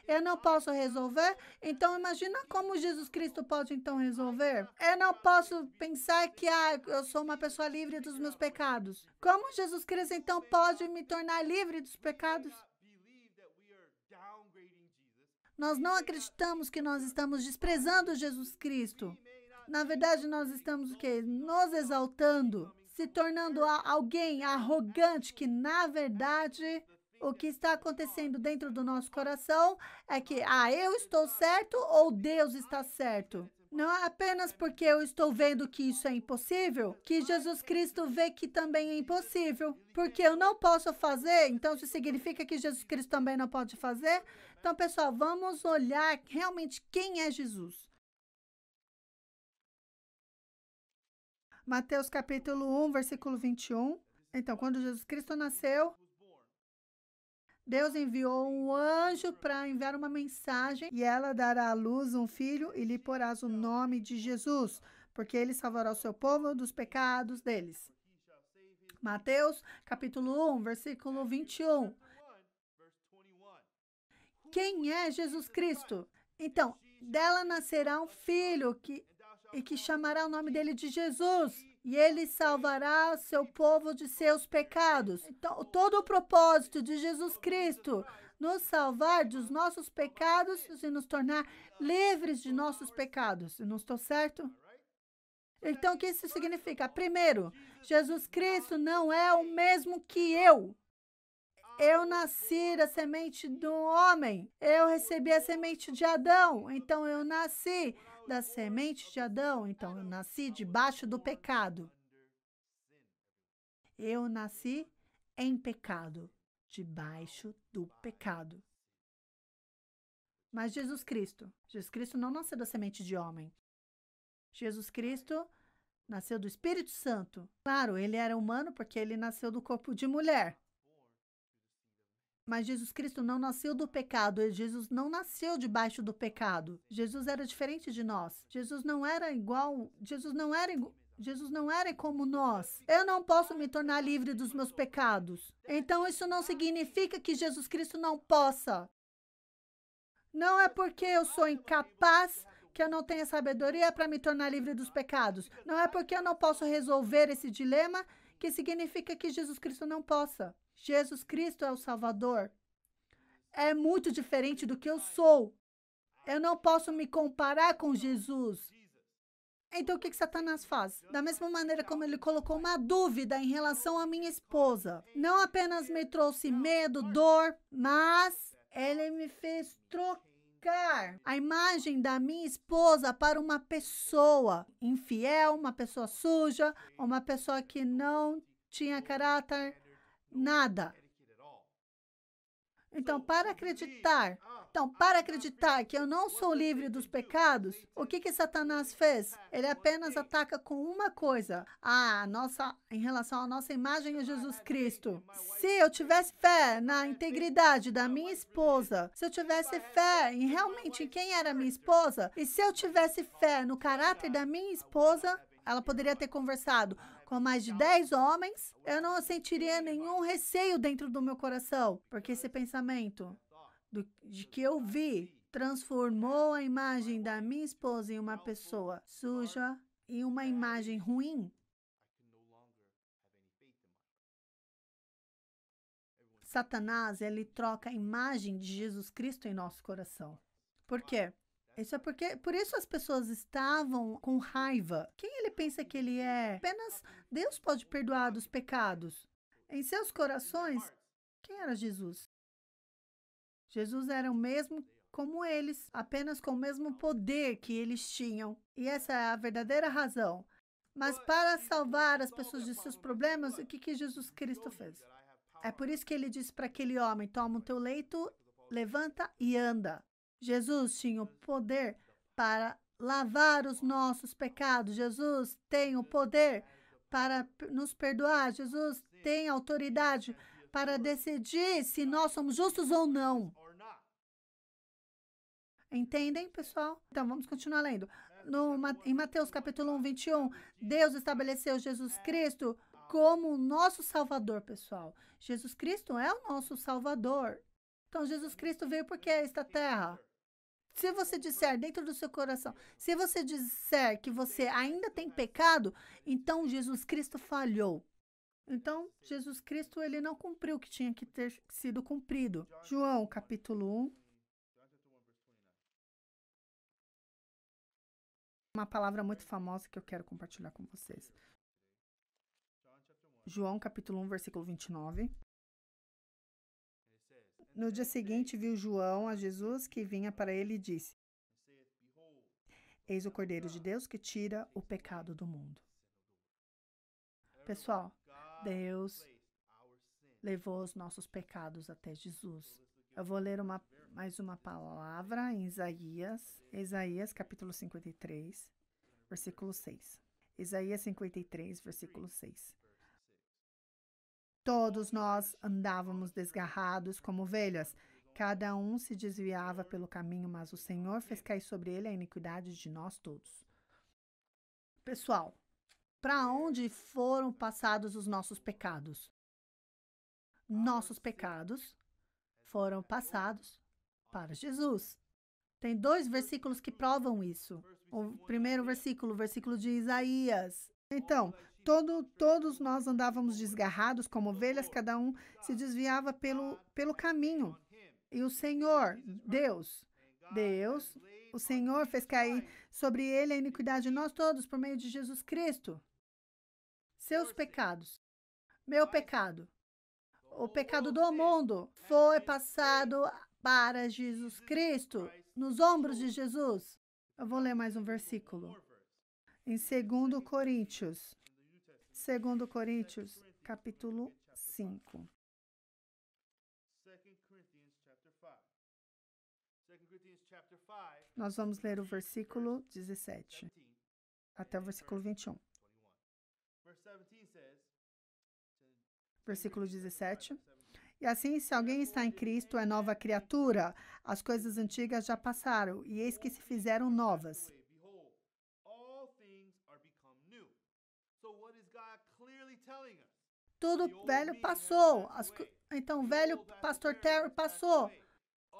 S1: Eu não posso resolver, então imagina como Jesus Cristo pode então resolver. Eu não posso pensar que eu sou uma pessoa livre dos meus pecados. Como Jesus Cristo então pode me tornar livre dos pecados? Nós não acreditamos que nós estamos desprezando Jesus Cristo. Na verdade, nós estamos o quê? Nos exaltando, se tornando alguém arrogante, que na verdade o que está acontecendo dentro do nosso coração é que, eu estou certo ou Deus está certo. Não é apenas porque eu estou vendo que isso é impossível, que Jesus Cristo vê que também é impossível. Porque eu não posso fazer, então isso significa que Jesus Cristo também não pode fazer? Então, pessoal, vamos olhar realmente quem é Jesus. Mateus capítulo 1, versículo 21. Então, quando Jesus Cristo nasceu, Deus enviou um anjo para enviar uma mensagem, e ela dará à luz um filho e lhe porás o nome de Jesus, porque ele salvará o seu povo dos pecados deles. Mateus capítulo 1, versículo 21. Quem é Jesus Cristo? Então, dela nascerá um filho que chamará o nome dele de Jesus. E ele salvará seu povo de seus pecados. Então, todo o propósito de Jesus Cristo, nos salvar dos nossos pecados e nos tornar livres de nossos pecados. Eu não estou certo? Então, o que isso significa? Primeiro, Jesus Cristo não é o mesmo que eu. Eu nasci da semente do homem. Eu recebi a semente de Adão. Então, eu nasci da semente de Adão. Então, eu nasci debaixo do pecado. Eu nasci em pecado, debaixo do pecado. Mas Jesus Cristo não nasceu da semente de homem. Jesus Cristo nasceu do Espírito Santo. Claro, ele era humano porque ele nasceu do corpo de mulher. Mas Jesus Cristo não nasceu do pecado. Jesus não nasceu debaixo do pecado. Jesus era diferente de nós. Jesus não era igual. Jesus não era como nós. Eu não posso me tornar livre dos meus pecados. Então isso não significa que Jesus Cristo não possa. Não é porque eu sou incapaz que eu não tenha sabedoria para me tornar livre dos pecados. Não é porque eu não posso resolver esse dilema que significa que Jesus Cristo não possa. Jesus Cristo é o Salvador. É muito diferente do que eu sou. Eu não posso me comparar com Jesus. Então, o que Satanás faz? Da mesma maneira como ele colocou uma dúvida em relação à minha esposa. Não apenas me trouxe medo, dor, mas ele me fez trocar a imagem da minha esposa para uma pessoa infiel, uma pessoa suja, uma pessoa que não tinha caráter, nada. Então, para acreditar que eu não sou livre dos pecados, o que Satanás fez? Ele apenas ataca com uma coisa, em relação à nossa imagem a Jesus Cristo. Se eu tivesse fé na integridade da minha esposa, se eu tivesse fé realmente em quem era minha esposa, e se eu tivesse fé no caráter da minha esposa, ela poderia ter conversado com mais de 10 homens, eu não sentiria nenhum receio dentro do meu coração, porque esse pensamento de que eu vi transformou a imagem da minha esposa em uma pessoa suja e uma imagem ruim. Satanás, ele troca a imagem de Jesus Cristo em nosso coração. Por quê? Por isso as pessoas estavam com raiva. Quem ele pensa que ele é? Apenas Deus pode perdoar dos pecados. Em seus corações, quem era Jesus? Jesus era o mesmo como eles, apenas com o mesmo poder que eles tinham. E essa é a verdadeira razão. Mas para salvar as pessoas de seus problemas, o que Jesus Cristo fez? É por isso que ele disse para aquele homem: toma o teu leito, levanta e anda. Jesus tinha o poder para lavar os nossos pecados. Jesus tem o poder para nos perdoar. Jesus tem autoridade para decidir se nós somos justos ou não. Entendem, pessoal? Então, vamos continuar lendo. Em Mateus capítulo 1, 21, Deus estabeleceu Jesus Cristo como o nosso Salvador, pessoal. Jesus Cristo é o nosso Salvador. Então, Jesus Cristo veio porque é esta terra. Se você disser dentro do seu coração, se você disser que você ainda tem pecado, então Jesus Cristo falhou. Então, Jesus Cristo, ele não cumpriu o que tinha que ter sido cumprido. João, capítulo 1. Uma palavra muito famosa que eu quero compartilhar com vocês. João, capítulo 1, versículo 29. No dia seguinte, viu João a Jesus que vinha para ele e disse: Eis o Cordeiro de Deus que tira o pecado do mundo. Pessoal, Deus levou os nossos pecados até Jesus. Eu vou ler mais uma palavra em Isaías capítulo 53, versículo 6. Isaías 53, versículo 6. Todos nós andávamos desgarrados como ovelhas, cada um se desviava pelo caminho, mas o Senhor fez cair sobre ele a iniquidade de nós todos. Pessoal, para onde foram passados os nossos pecados? Nossos pecados foram passados para Jesus. Tem 2 versículos que provam isso. O primeiro versículo de Isaías. Então, todos nós andávamos desgarrados como ovelhas, cada um se desviava pelo caminho. E o Senhor, Deus, o Senhor fez cair sobre ele a iniquidade de nós todos por meio de Jesus Cristo. Seus pecados, meu pecado, o pecado do mundo foi passado para Jesus Cristo, nos ombros de Jesus. Eu vou ler mais um versículo. Em 2 Coríntios, capítulo 5. Nós vamos ler o versículo 17 até o versículo 21. Versículo 17. E assim, se alguém está em Cristo, é nova criatura. As coisas antigas já passaram, e eis que se fizeram novas. Tudo velho passou. Então, o velho pastor Terry passou.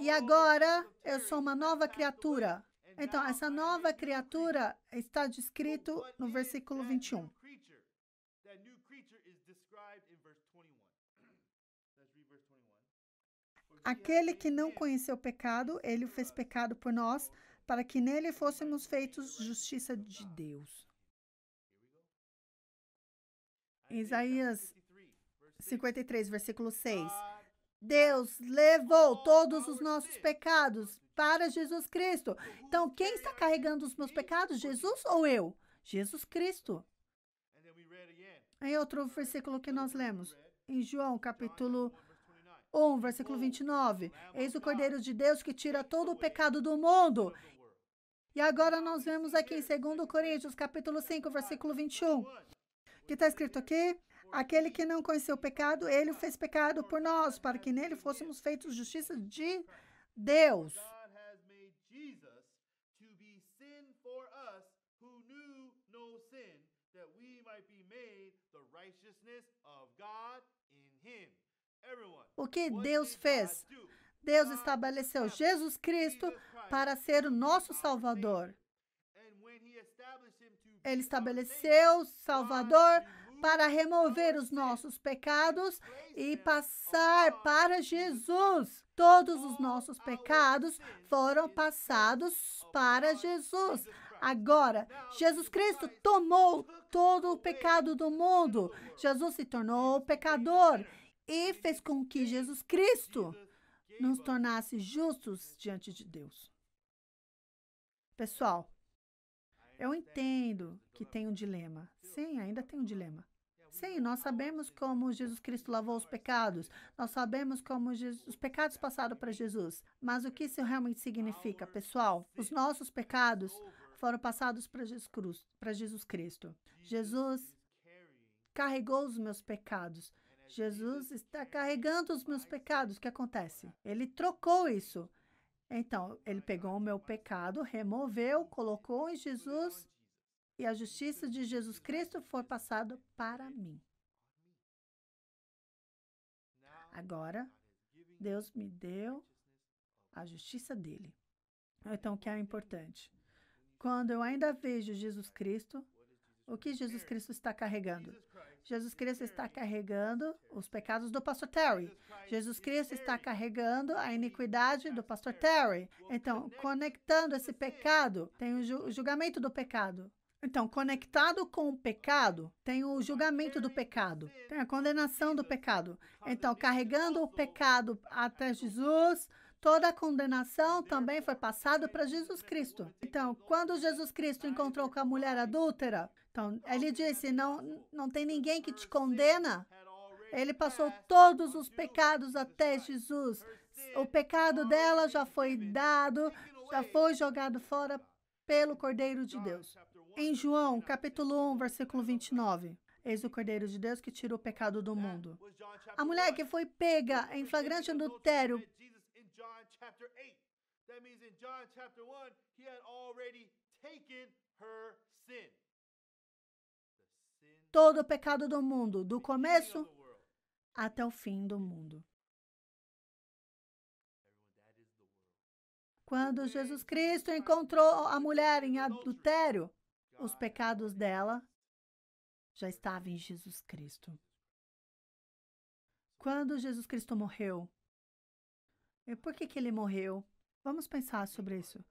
S1: E agora eu sou uma nova criatura. Então, essa nova criatura está descrito no versículo 21. Aquele que não conheceu o pecado, ele o fez pecado por nós, para que nele fôssemos feitos justiça de Deus. Isaías 53, versículo 6. Deus levou todos os nossos pecados para Jesus Cristo. Então, quem está carregando os meus pecados? Jesus ou eu? Jesus Cristo. Em outro versículo que nós lemos, em João, capítulo 1, versículo 29. Eis o Cordeiro de Deus que tira todo o pecado do mundo. E agora nós vemos aqui em 2 Coríntios, capítulo 5, versículo 21. Que está escrito aqui: aquele que não conheceu o pecado, ele o fez pecado por nós, para que nele fôssemos feitos justiça de Deus. O que Deus fez? Deus estabeleceu Jesus Cristo para ser o nosso Salvador. Ele estabeleceu o Salvador para remover os nossos pecados e passar para Jesus. Todos os nossos pecados foram passados para Jesus. Agora, Jesus Cristo tomou todo o pecado do mundo. Jesus se tornou pecador e fez com que Jesus Cristo nos tornasse justos diante de Deus. Pessoal, eu entendo que tem um dilema. Sim, ainda tem um dilema. Sim, nós sabemos como Jesus Cristo lavou os pecados. Nós sabemos como os pecados passaram para Jesus. Mas o que isso realmente significa, pessoal? Os nossos pecados foram passados para Jesus Cristo. Jesus carregou os meus pecados. Jesus está carregando os meus pecados. O que acontece? Ele trocou isso. Então, ele pegou o meu pecado, removeu, colocou em Jesus, e a justiça de Jesus Cristo foi passada para mim. Agora, Deus me deu a justiça dele. Então, o que é importante? Quando eu ainda vejo Jesus Cristo, o que Jesus Cristo está carregando? Jesus Cristo está carregando os pecados do pastor Terry. Jesus Cristo está carregando a iniquidade do pastor Terry. Então, conectando esse pecado, tem o julgamento do pecado. Então, conectado com o pecado, tem o julgamento do pecado, tem a condenação do pecado. Então, carregando o pecado até Jesus, toda a condenação também foi passada para Jesus Cristo. Então, quando Jesus Cristo encontrou com a mulher adúltera, então, ele disse, não tem ninguém que te condena. Ele passou todos os pecados até Jesus. O pecado dela já foi dado, já foi jogado fora pelo Cordeiro de Deus. Em João, capítulo 1, versículo 29. Eis o Cordeiro de Deus que tira o pecado do mundo. A mulher que foi pega em flagrante adultério. Todo o pecado do mundo, do começo até o fim do mundo. Quando Jesus Cristo encontrou a mulher em adultério, os pecados dela já estavam em Jesus Cristo. Quando Jesus Cristo morreu, e por que ele morreu? Vamos pensar sobre isso.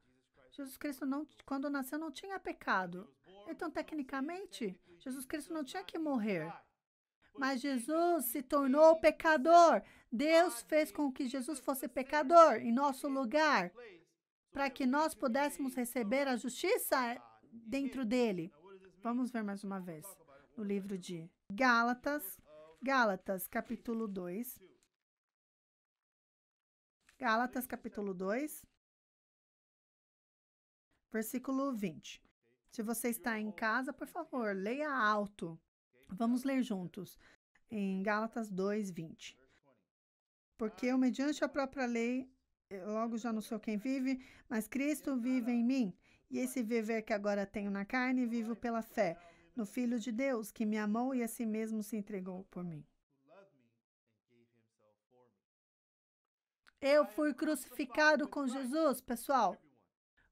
S1: Jesus Cristo, quando nasceu, não tinha pecado. Então, tecnicamente, Jesus Cristo não tinha que morrer. Mas Jesus se tornou pecador. Deus fez com que Jesus fosse pecador em nosso lugar, para que nós pudéssemos receber a justiça dentro dele. Vamos ver mais uma vez no livro de Gálatas, Gálatas, capítulo 2. Gálatas, capítulo 2, versículo 20. Se você está em casa, por favor, leia alto. Vamos ler juntos. Em Gálatas 2, 20. Porque eu, mediante a própria lei, logo já não sou quem vive, mas Cristo vive em mim. E esse viver que agora tenho na carne, vivo pela fé no Filho de Deus, que me amou e a si mesmo se entregou por mim. Eu fui crucificado com Jesus, pessoal.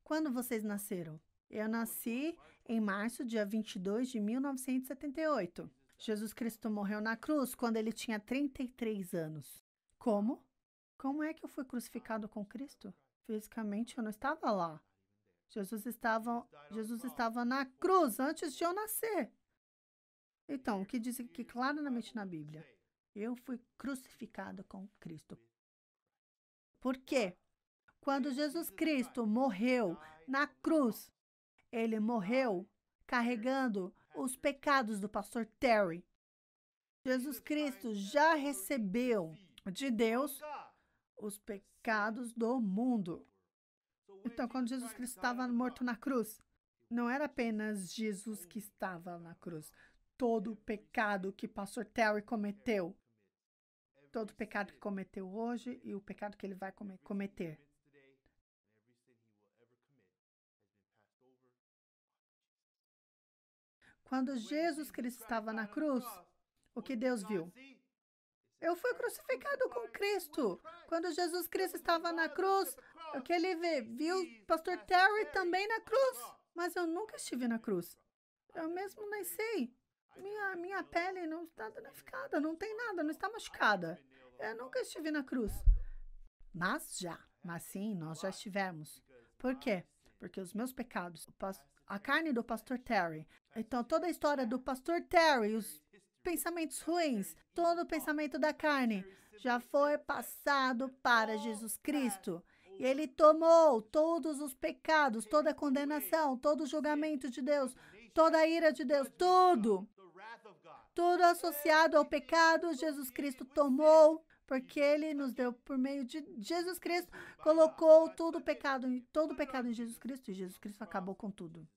S1: Quando vocês nasceram? Eu nasci em março, dia 22 de 1978. Jesus Cristo morreu na cruz quando ele tinha 33 anos. Como? Como é que eu fui crucificado com Cristo? Fisicamente eu não estava lá. Jesus estava na cruz antes de eu nascer. Então, o que diz aqui claramente na Bíblia? Eu fui crucificado com Cristo. Por quê? Quando Jesus Cristo morreu na cruz, ele morreu carregando os pecados do pastor Terry. Jesus Cristo já recebeu de Deus os pecados do mundo. Então, quando Jesus Cristo estava morto na cruz, não era apenas Jesus que estava na cruz. Todo o pecado que pastor Terry cometeu, todo o pecado que cometeu hoje e o pecado que ele vai cometer. Quando Jesus Cristo estava na cruz, o que Deus viu? Eu fui crucificado com Cristo. Quando Jesus Cristo estava na cruz, o que ele viu o pastor Terry também na cruz. Mas eu nunca estive na cruz. Eu mesmo nem sei. Minha pele não está danificada, não tem nada, não está machucada. Eu nunca estive na cruz. Mas sim, nós já estivemos. Por quê? Porque os meus pecados, a carne do pastor Terry. Então, toda a história do pastor Terry, os pensamentos ruins, todo o pensamento da carne, já foi passado para Jesus Cristo. E ele tomou todos os pecados, toda a condenação, todo o julgamento de Deus, toda a ira de Deus, tudo associado ao pecado, Jesus Cristo tomou, porque ele nos deu por meio de Jesus Cristo, colocou todo o pecado em Jesus Cristo, e Jesus Cristo acabou com tudo.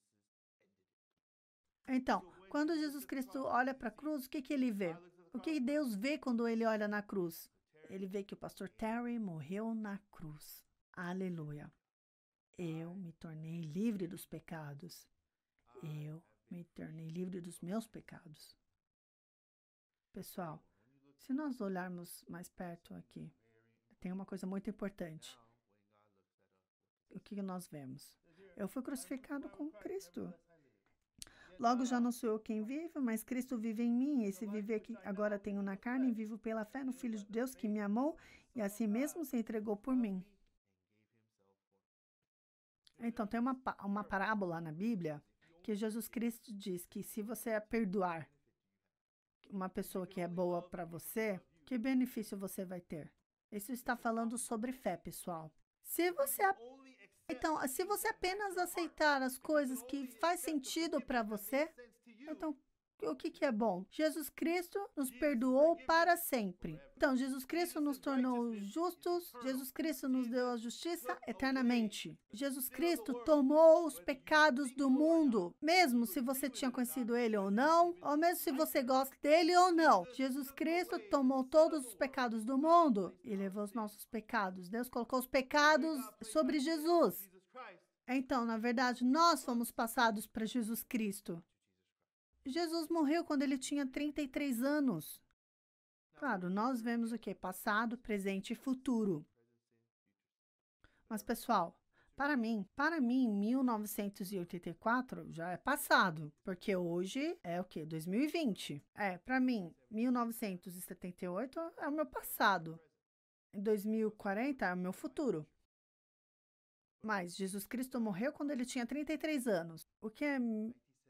S1: Então, quando Jesus Cristo olha para a cruz, o que ele vê? O que Deus vê quando ele olha na cruz? Ele vê que o pastor Terry morreu na cruz. Aleluia. Eu me tornei livre dos pecados. Eu me tornei livre dos meus pecados. Pessoal, se nós olharmos mais perto aqui, tem uma coisa muito importante. O que nós vemos? Eu fui crucificado com Cristo. Logo já não sou eu quem vive, mas Cristo vive em mim. Esse viver que agora tenho na carne, vivo pela fé no Filho de Deus que me amou e assim mesmo se entregou por mim. Então, tem uma parábola na Bíblia que Jesus Cristo diz que se você perdoar uma pessoa que é boa para você, que benefício você vai ter? Isso está falando sobre fé, pessoal. Se você apenas aceitar as coisas que faz sentido para você, então o que é bom? Jesus Cristo nos perdoou para sempre. Então, Jesus Cristo nos tornou justos, Jesus Cristo nos deu a justiça eternamente. Jesus Cristo tomou os pecados do mundo, mesmo se você tinha conhecido ele ou não, ou mesmo se você gosta dele ou não. Jesus Cristo tomou todos os pecados do mundo e levou os nossos pecados. Deus colocou os pecados sobre Jesus. Então, na verdade, nós fomos passados para Jesus Cristo. Jesus morreu quando ele tinha 33 anos. Claro, nós vemos o quê? Passado, presente e futuro. Mas, pessoal, para mim, 1984 já é passado, porque hoje é o quê? 2020. Para mim, 1978 é o meu passado. Em 2040 é o meu futuro. Mas Jesus Cristo morreu quando ele tinha 33 anos. O que é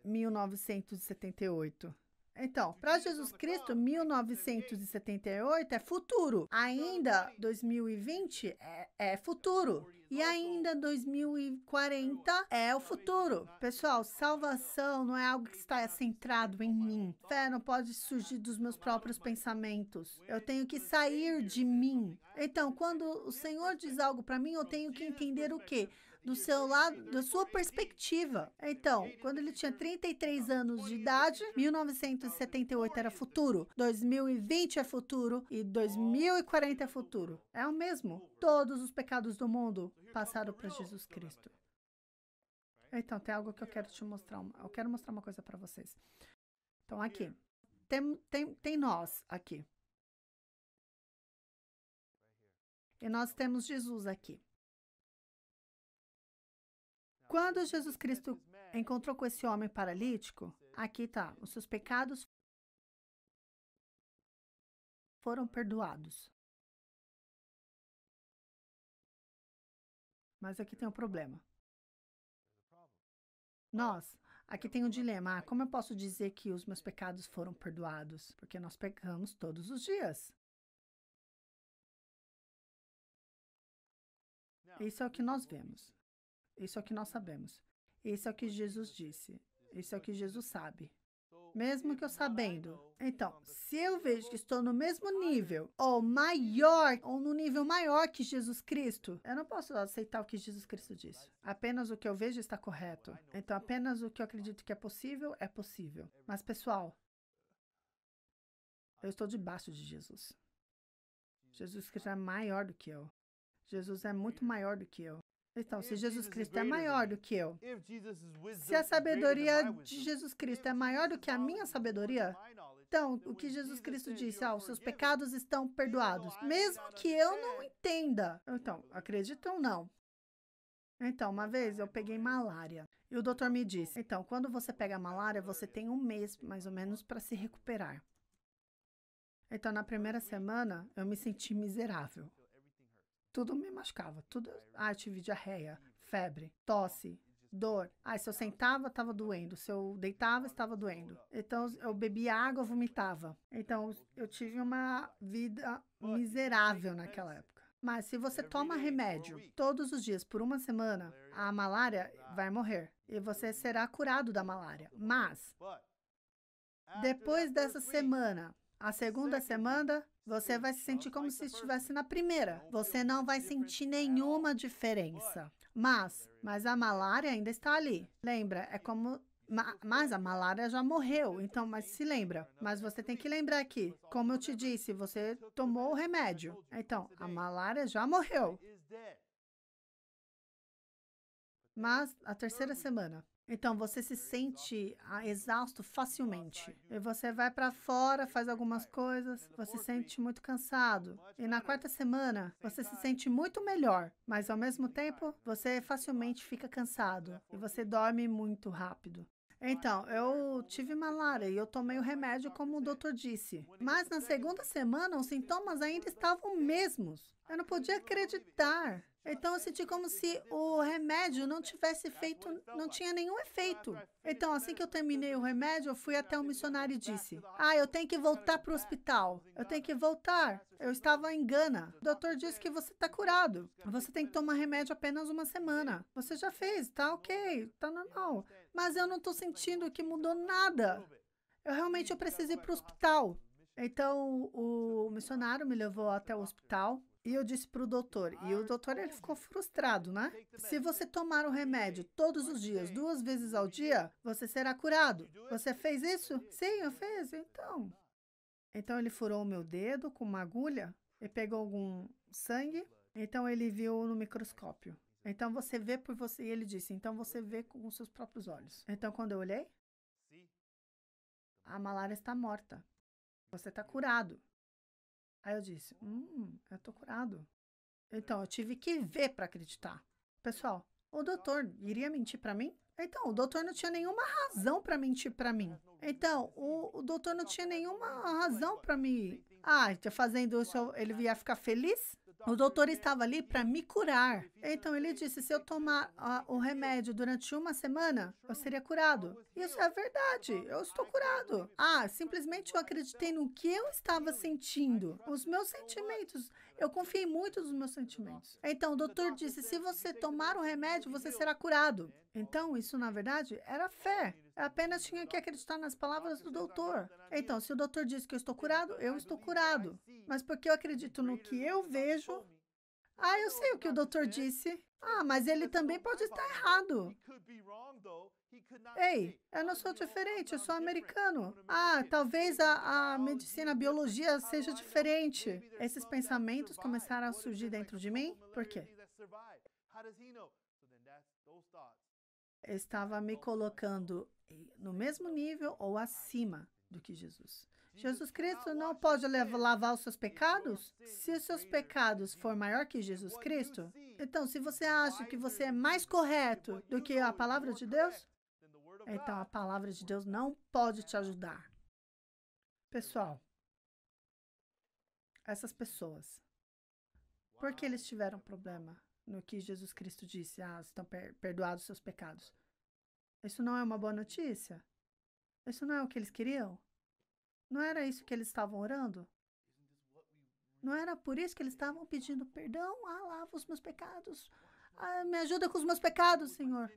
S1: 1978? Então, para Jesus Cristo, 1978 é futuro. Ainda 2020 é futuro. E ainda 2040 é o futuro. Pessoal, salvação não é algo que está centrado em mim. Fé não pode surgir dos meus próprios pensamentos. Eu tenho que sair de mim. Então, quando o Senhor diz algo para mim, eu tenho que entender o quê? Do seu lado, da sua perspectiva. Então, quando ele tinha 33 anos de idade, 1978 era futuro, 2020 é futuro e 2040 é futuro. É o mesmo. Todos os pecados do mundo passaram para Jesus Cristo. Então, tem algo que eu quero te mostrar. Eu quero mostrar uma coisa para vocês. Então, aqui. Tem nós aqui. E nós temos Jesus aqui. Quando Jesus Cristo encontrou com esse homem paralítico, aqui está, os seus pecados foram perdoados. Mas aqui tem um problema. Aqui tem um dilema. Como eu posso dizer que os meus pecados foram perdoados? Porque nós pecamos todos os dias. Isso é o que nós vemos. Isso é o que nós sabemos. Isso é o que Jesus disse. Isso é o que Jesus sabe. Mesmo que eu sabendo. Então, se eu vejo que estou no mesmo nível, ou maior, ou no nível maior que Jesus Cristo, eu não posso aceitar o que Jesus Cristo disse. Apenas o que eu vejo está correto. Então, apenas o que eu acredito que é possível, é possível. Mas, pessoal, eu estou debaixo de Jesus. Jesus Cristo é maior do que eu. Jesus é muito maior do que eu. Então, se Jesus Cristo é maior do que eu, se a sabedoria de Jesus Cristo é maior do que a minha sabedoria, então, o que Jesus Cristo disse, os seus pecados estão perdoados, mesmo que eu não entenda. Então, acredita ou não? Então, uma vez eu peguei malária e o doutor me disse, então, quando você pega malária, você tem um mês, mais ou menos, para se recuperar. Então, na primeira semana, eu me senti miserável. Tudo me machucava, tudo. Eu tive diarreia, febre, tosse, dor. Se eu sentava, estava doendo. Se eu deitava, estava doendo. Então, eu bebia água, vomitava. Então, eu tive uma vida miserável naquela época. Mas se você toma remédio todos os dias por uma semana, a malária vai morrer. E você será curado da malária. Mas, depois dessa semana, a segunda semana, você vai se sentir como se estivesse na primeira. Você não vai sentir nenhuma diferença. Mas a malária ainda está ali. Lembra? É como... Mas a malária já morreu. Então, mas se lembra. Mas você tem que lembrar aqui. Como eu te disse, você tomou o remédio. Então, a malária já morreu. Mas a terceira semana... Então, você se sente exausto facilmente. E você vai para fora, faz algumas coisas, você se sente muito cansado. E na quarta semana, você se sente muito melhor. Mas, ao mesmo tempo, você facilmente fica cansado. E você dorme muito rápido. Então, eu tive malária e eu tomei o remédio como o doutor disse. Mas, na segunda semana, os sintomas ainda estavam mesmos. Eu não podia acreditar. Então, eu senti como se o remédio não tivesse feito, não tinha nenhum efeito. Então, assim que eu terminei o remédio, eu fui até um missionário e disse, eu tenho que voltar para o hospital. Eu tenho que voltar. Eu estava em Gana. O doutor disse que você está curado. Você tem que tomar remédio apenas uma semana. Você já fez, tá ok, tá normal. Mas eu não estou sentindo que mudou nada. Eu preciso ir para o hospital. Então, o missionário me levou até o hospital. E eu disse para o doutor, e o doutor ele ficou frustrado, né? Se você tomar o remédio todos os dias, 2 vezes ao dia, você será curado. Você fez isso? Sim, eu fiz, então. Então ele furou o meu dedo com uma agulha e pegou algum sangue. Então ele viu no microscópio. Então você vê por você, e ele disse, então você vê com os seus próprios olhos. Então quando eu olhei, a malária está morta. Você está curado. Aí eu disse, eu tô curado. Então, eu tive que ver para acreditar. Pessoal, o doutor iria mentir para mim? Então, o doutor não tinha nenhuma razão para mentir para mim. Então, o doutor não tinha nenhuma razão para me... fazendo isso, ele ia ficar feliz? O doutor estava ali para me curar. Então ele disse: se eu tomar o remédio durante uma semana, eu seria curado. Isso é verdade, eu estou curado. Simplesmente eu acreditei no que eu estava sentindo, os meus sentimentos. Eu confiei muito nos meus sentimentos. Então o doutor disse: se você tomar o remédio, você será curado. Então isso, na verdade, era fé. Eu apenas tinha que acreditar nas palavras do doutor. Então, se o doutor diz que eu estou curado, eu estou curado. Mas porque eu acredito no que eu vejo. Eu sei o que o doutor disse. Mas ele também pode estar errado. Ei, eu não sou diferente, eu sou americano. Talvez a medicina, a biologia seja diferente. Esses pensamentos começaram a surgir dentro de mim. Por quê? Estava me colocando no mesmo nível ou acima do que Jesus. Jesus Cristo não pode lavar os seus pecados? Se os seus pecados for maior que Jesus Cristo, então se você acha que você é mais correto do que a palavra de Deus, então a palavra de Deus não pode te ajudar. Pessoal, essas pessoas, por que eles tiveram problema no que Jesus Cristo disse? Estão perdoados os seus pecados. Isso não é uma boa notícia? Isso não é o que eles queriam? Não era isso que eles estavam orando? Não era por isso que eles estavam pedindo perdão? Lava os meus pecados. Me ajuda com os meus pecados, Senhor.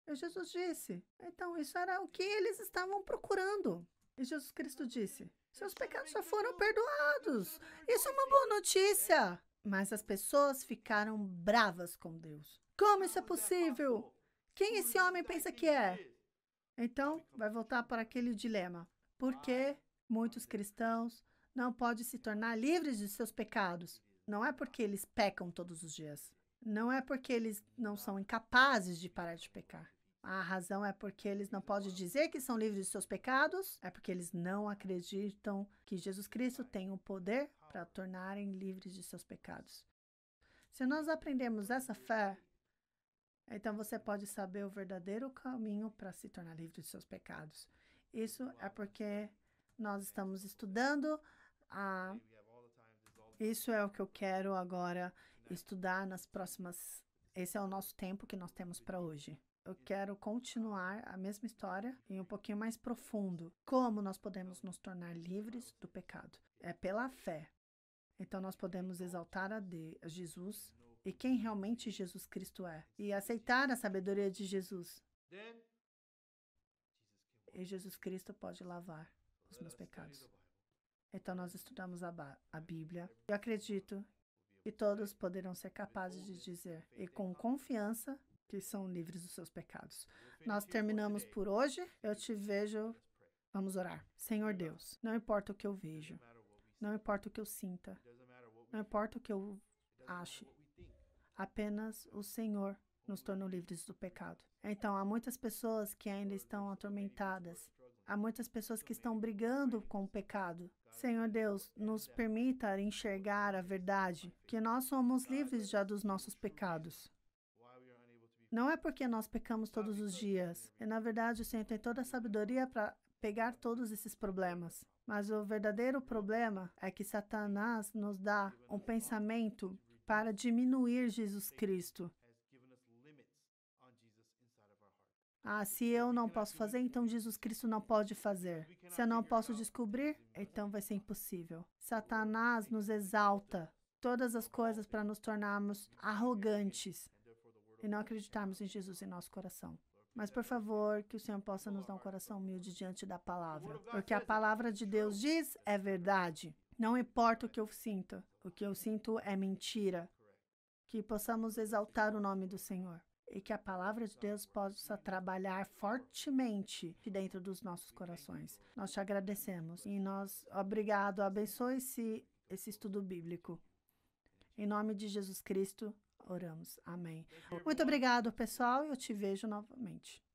S1: E Jesus disse. Então, isso era o que eles estavam procurando. E Jesus Cristo disse: seus pecados já foram perdoados. Isso é uma boa notícia. Mas as pessoas ficaram bravas com Deus. Como isso é possível? Quem esse homem pensa que é? Então, vai voltar para aquele dilema. Por que muitos cristãos não podem se tornar livres de seus pecados? Não é porque eles pecam todos os dias. Não é porque eles não são incapazes de parar de pecar. A razão é porque eles não podem dizer que são livres de seus pecados. É porque eles não acreditam que Jesus Cristo tem o poder para tornarem livres de seus pecados. Se nós aprendermos essa fé, então você pode saber o verdadeiro caminho para se tornar livre de seus pecados. Isso é porque nós estamos estudando. Isso é o que eu quero agora estudar nas próximas. Esse é o nosso tempo que nós temos para hoje. Eu quero continuar a mesma história em um pouquinho mais profundo. Como nós podemos nos tornar livres do pecado? É pela fé. Então nós podemos exaltar a Jesus e quem realmente Jesus Cristo é. E aceitar a sabedoria de Jesus. E Jesus Cristo pode lavar os meus pecados. Então nós estudamos a Bíblia. Eu acredito que todos poderão ser capazes de dizer, e com confiança, que são livres dos seus pecados. Nós terminamos por hoje. Eu te vejo. Vamos orar. Senhor Deus, não importa o que eu vejo, não importa o que eu sinta, não importa o que eu ache, apenas o Senhor nos tornou livres do pecado. Então, há muitas pessoas que ainda estão atormentadas. Há muitas pessoas que estão brigando com o pecado. Senhor Deus, nos permita enxergar a verdade, que nós somos livres já dos nossos pecados. Não é porque nós pecamos todos os dias. E, na verdade, o Senhor tem toda a sabedoria para pegar todos esses problemas. Mas o verdadeiro problema é que Satanás nos dá um pensamento para diminuir Jesus Cristo. Se eu não posso fazer, então Jesus Cristo não pode fazer. Se eu não posso descobrir, então vai ser impossível. Satanás nos exalta todas as coisas para nos tornarmos arrogantes e não acreditarmos em Jesus em nosso coração. Mas, por favor, que o Senhor possa nos dar um coração humilde diante da palavra. Porque a palavra de Deus diz é verdade. Não importa o que eu sinto é mentira. Que possamos exaltar o nome do Senhor. E que a palavra de Deus possa trabalhar fortemente dentro dos nossos corações. Nós te agradecemos. E obrigado, abençoe esse estudo bíblico. Em nome de Jesus Cristo, oramos. Amém. Muito obrigado, pessoal. Eu te vejo novamente.